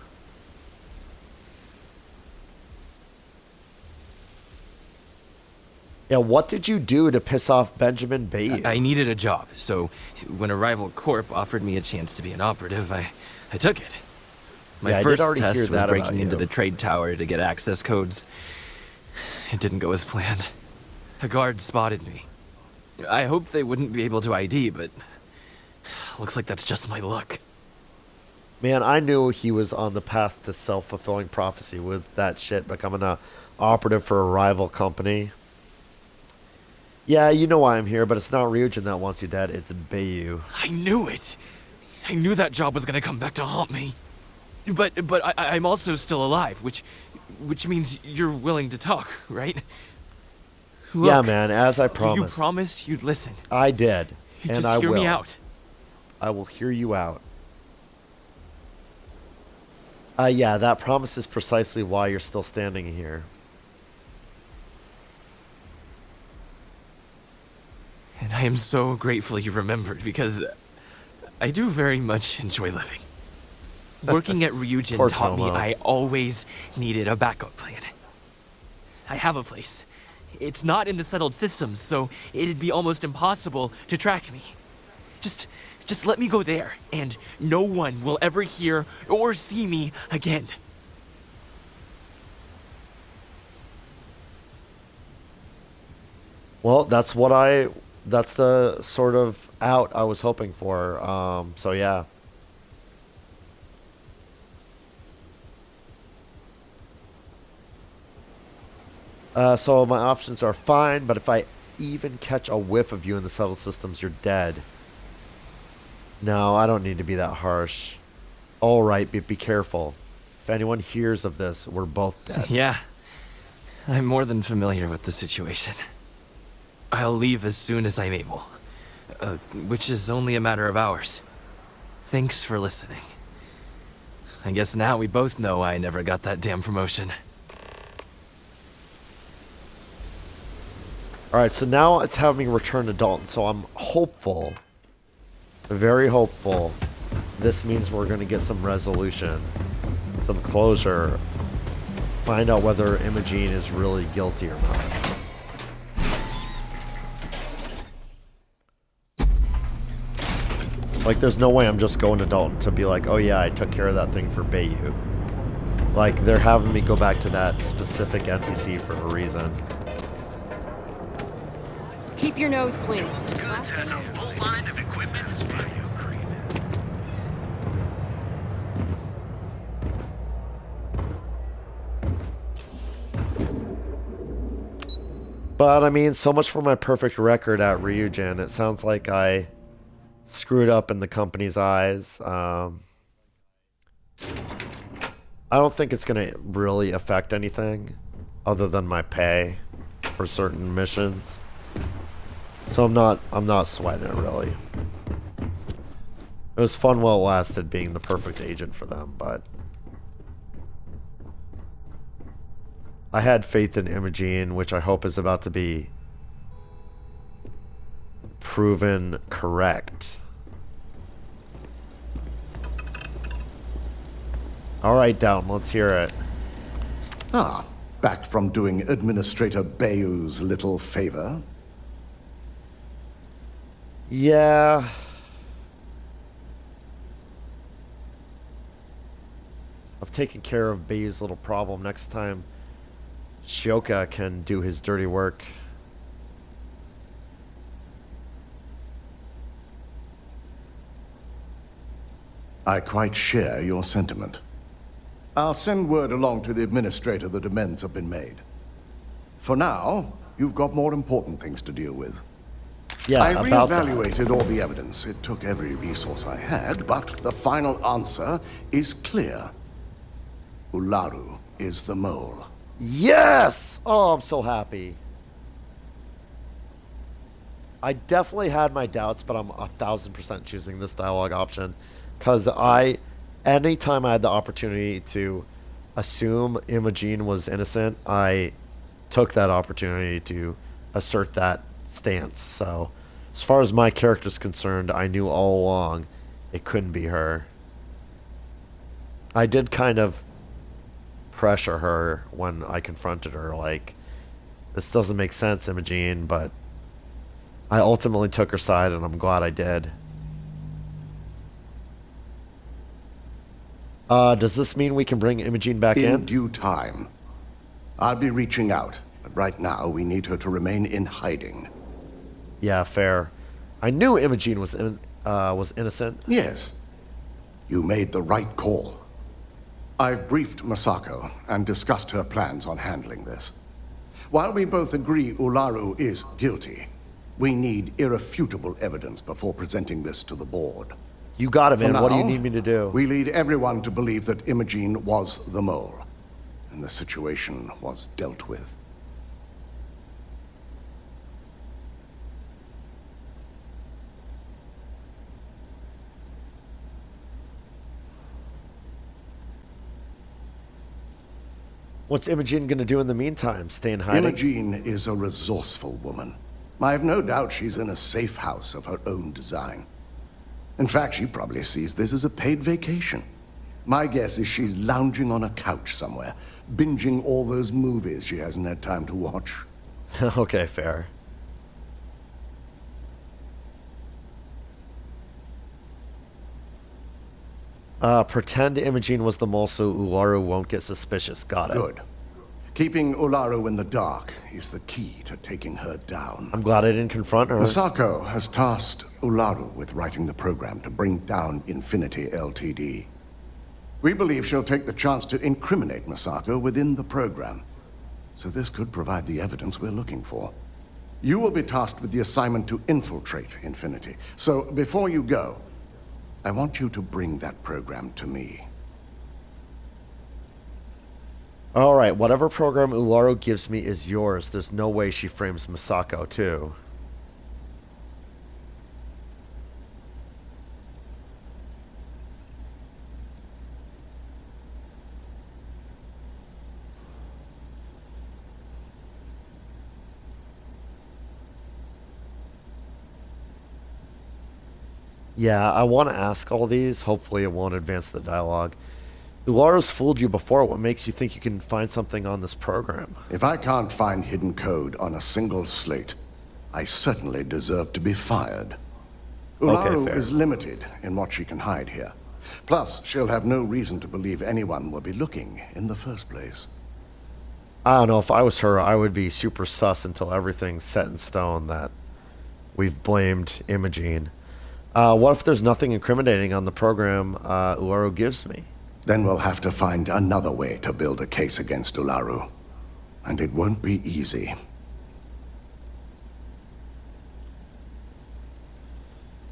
Yeah, what did you do to piss off Benjamin Bayou?
I needed a job, so when a rival corp offered me a chance to be an operative, I took it. My first test was breaking into the trade tower to get access codes. It didn't go as planned. A guard spotted me. I hoped they wouldn't be able to ID, but looks like that's just my luck.
Man, I knew he was on the path to self-fulfilling prophecy with that shit, becoming a operative for a rival company. Yeah, you know why I'm here, but it's not Ryujin that wants you dead, it's Bayou.
I knew it! I knew that job was gonna come back to haunt me. But I'm also still alive, which means you're willing to talk, right? Look,
yeah, man, as I promised.
You promised you'd listen.
I did, and
just
I will.
Hear me out.
I will hear you out. Yeah, that promise is precisely why you're still standing here.
And I am so grateful you remembered, because I do very much enjoy living. Working at Ryujin taught me I always needed a backup plan. I have a place. It's not in the settled systems, so it'd be almost impossible to track me. Just let me go there, and no one will ever hear or see me again.
Well, that's the sort of out I was hoping for. So yeah. So my options are fine, but if I even catch a whiff of you in the settled systems, you're dead. No, I don't need to be that harsh. All right, but be careful. If anyone hears of this, we're both dead.
Yeah, I'm more than familiar with the situation. I'll leave as soon as I'm able, which is only a matter of hours. Thanks for listening. I guess now we both know I never got that damn promotion.
Alright, so now it's having me return to Dalton, so I'm hopeful, very hopeful, this means we're going to get some resolution, some closure find out whether Imogene is really guilty or not. Like, there's no way I'm just going to Dalton to be like, oh yeah, I took care of that thing for Bayou. Like, they're having me go back to that specific NPC for a reason.
Keep your nose clean.
But, I mean, so much for my perfect record at Ryujin. It sounds like I screwed up in the company's eyes. I don't think it's going to really affect anything other than my pay for certain missions. So I'm not sweating it, really. It was fun while it lasted being the perfect agent for them, but I had faith in Imogene, which I hope is about to be proven correct. Alright, Down, let's hear it.
Ah, back from doing Administrator Bayou's little favor?
Yeah. I've taken care of Bayou's little problem. Next time, Shioka can do his dirty work.
I quite share your sentiment. I'll send word along to the administrator that amends have been made. For now, you've got more important things to deal with.
Yeah,
I
about
reevaluated all the evidence. It took every resource I had, but the final answer is clear. Ularu is the mole.
Yes! Oh, I'm so happy. I definitely had my doubts, but I'm 1,000% choosing this dialogue option. Because anytime I had the opportunity to assume Imogene was innocent, I took that opportunity to assert that stance. So, as far as my character's concerned, I knew all along it couldn't be her. I did kind of pressure her when I confronted her, like, this doesn't make sense, Imogene, but I ultimately took her side, and I'm glad I did. Does this mean we can bring Imogene back in?
In due time. I'll be reaching out, but right now we need her to remain in hiding.
Yeah, fair. I knew Imogene was innocent.
Yes. You made the right call. I've briefed Masako and discussed her plans on handling this. While we both agree Ularu is guilty, we need irrefutable evidence before presenting this to the board.
You got it, man.
For
What do you
now,
need me to do?
We lead everyone to believe that Imogene was the mole, and the situation was dealt with.
What's Imogene going to do in the meantime? Stay in hiding?
Imogene is a resourceful woman. I have no doubt she's in a safe house of her own design. In fact, she probably sees this as a paid vacation. My guess is she's lounging on a couch somewhere, binging all those movies she hasn't had time to watch.
Okay, fair. Pretend Imogene was the mole so Ularu won't get suspicious. Got it.
Good. Keeping Ularu in the dark is the key to taking her down.
I'm glad I didn't confront her.
Masako has tasked Ularu with writing the program to bring down Infinity Ltd. We believe she'll take the chance to incriminate Masako within the program. So this could provide the evidence we're looking for. You will be tasked with the assignment to infiltrate Infinity. So before you go, I want you to bring that program to me.
Alright, whatever program Ularu gives me is yours. There's no way she frames Masako, too. Yeah, I want to ask all these. Hopefully it won't advance the dialogue. Ularo's fooled you before. What makes you think you can find something on this program?
If I can't find hidden code on a single slate, I certainly deserve to be fired. Ularu is limited in what she can hide here. Plus, she'll have no reason to believe anyone will be looking in the first place.
I don't know. If I was her, I would be super sus until everything's set in stone that we've blamed Imogene. What if there's nothing incriminating on the program Ularu gives me?
Then we'll have to find another way to build a case against Ularu. And it won't be easy.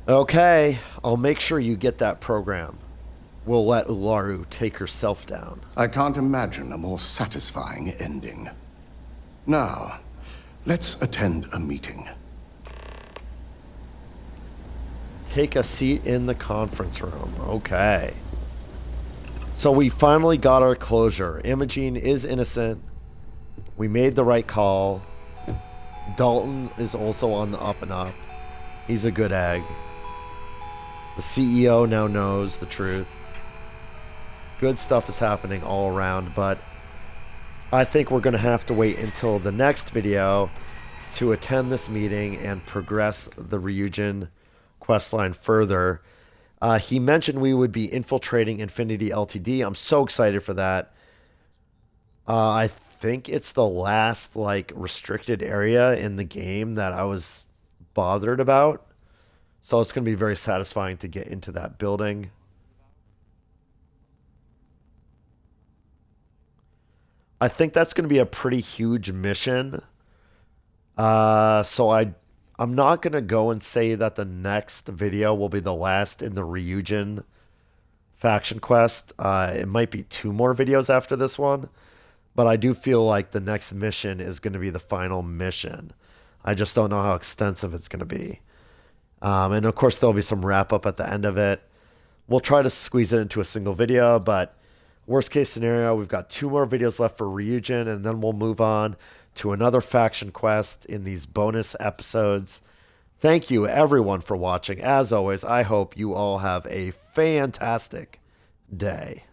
Okay, I'll make sure you get that program. We'll let Ularu take herself down.
I can't imagine a more satisfying ending. Now, let's attend a meeting.
Take a seat in the conference room. Okay. So we finally got our closure. Imogene is innocent. We made the right call. Dalton is also on the up and up. He's a good egg. The CEO now knows the truth. Good stuff is happening all around, but I think we're going to have to wait until the next video to attend this meeting and progress the Ryujin questline further. He mentioned we would be infiltrating Infinity Ltd. I'm so excited for that. I think it's the last restricted area in the game that I was bothered about. So it's going to be very satisfying to get into that building. I think that's going to be a pretty huge mission. So I'm not going to go and say that the next video will be the last in the Ryujin faction quest. It might be 2 more videos after this one. But I do feel like the next mission is going to be the final mission. I just don't know how extensive it's going to be. And of course, there'll be some wrap up at the end of it. We'll try to squeeze it into a single video, but worst case scenario, we've got 2 more videos left for Ryujin, and then we'll move on to another faction quest in these bonus episodes. Thank you everyone for watching. As always, I hope you all have a fantastic day.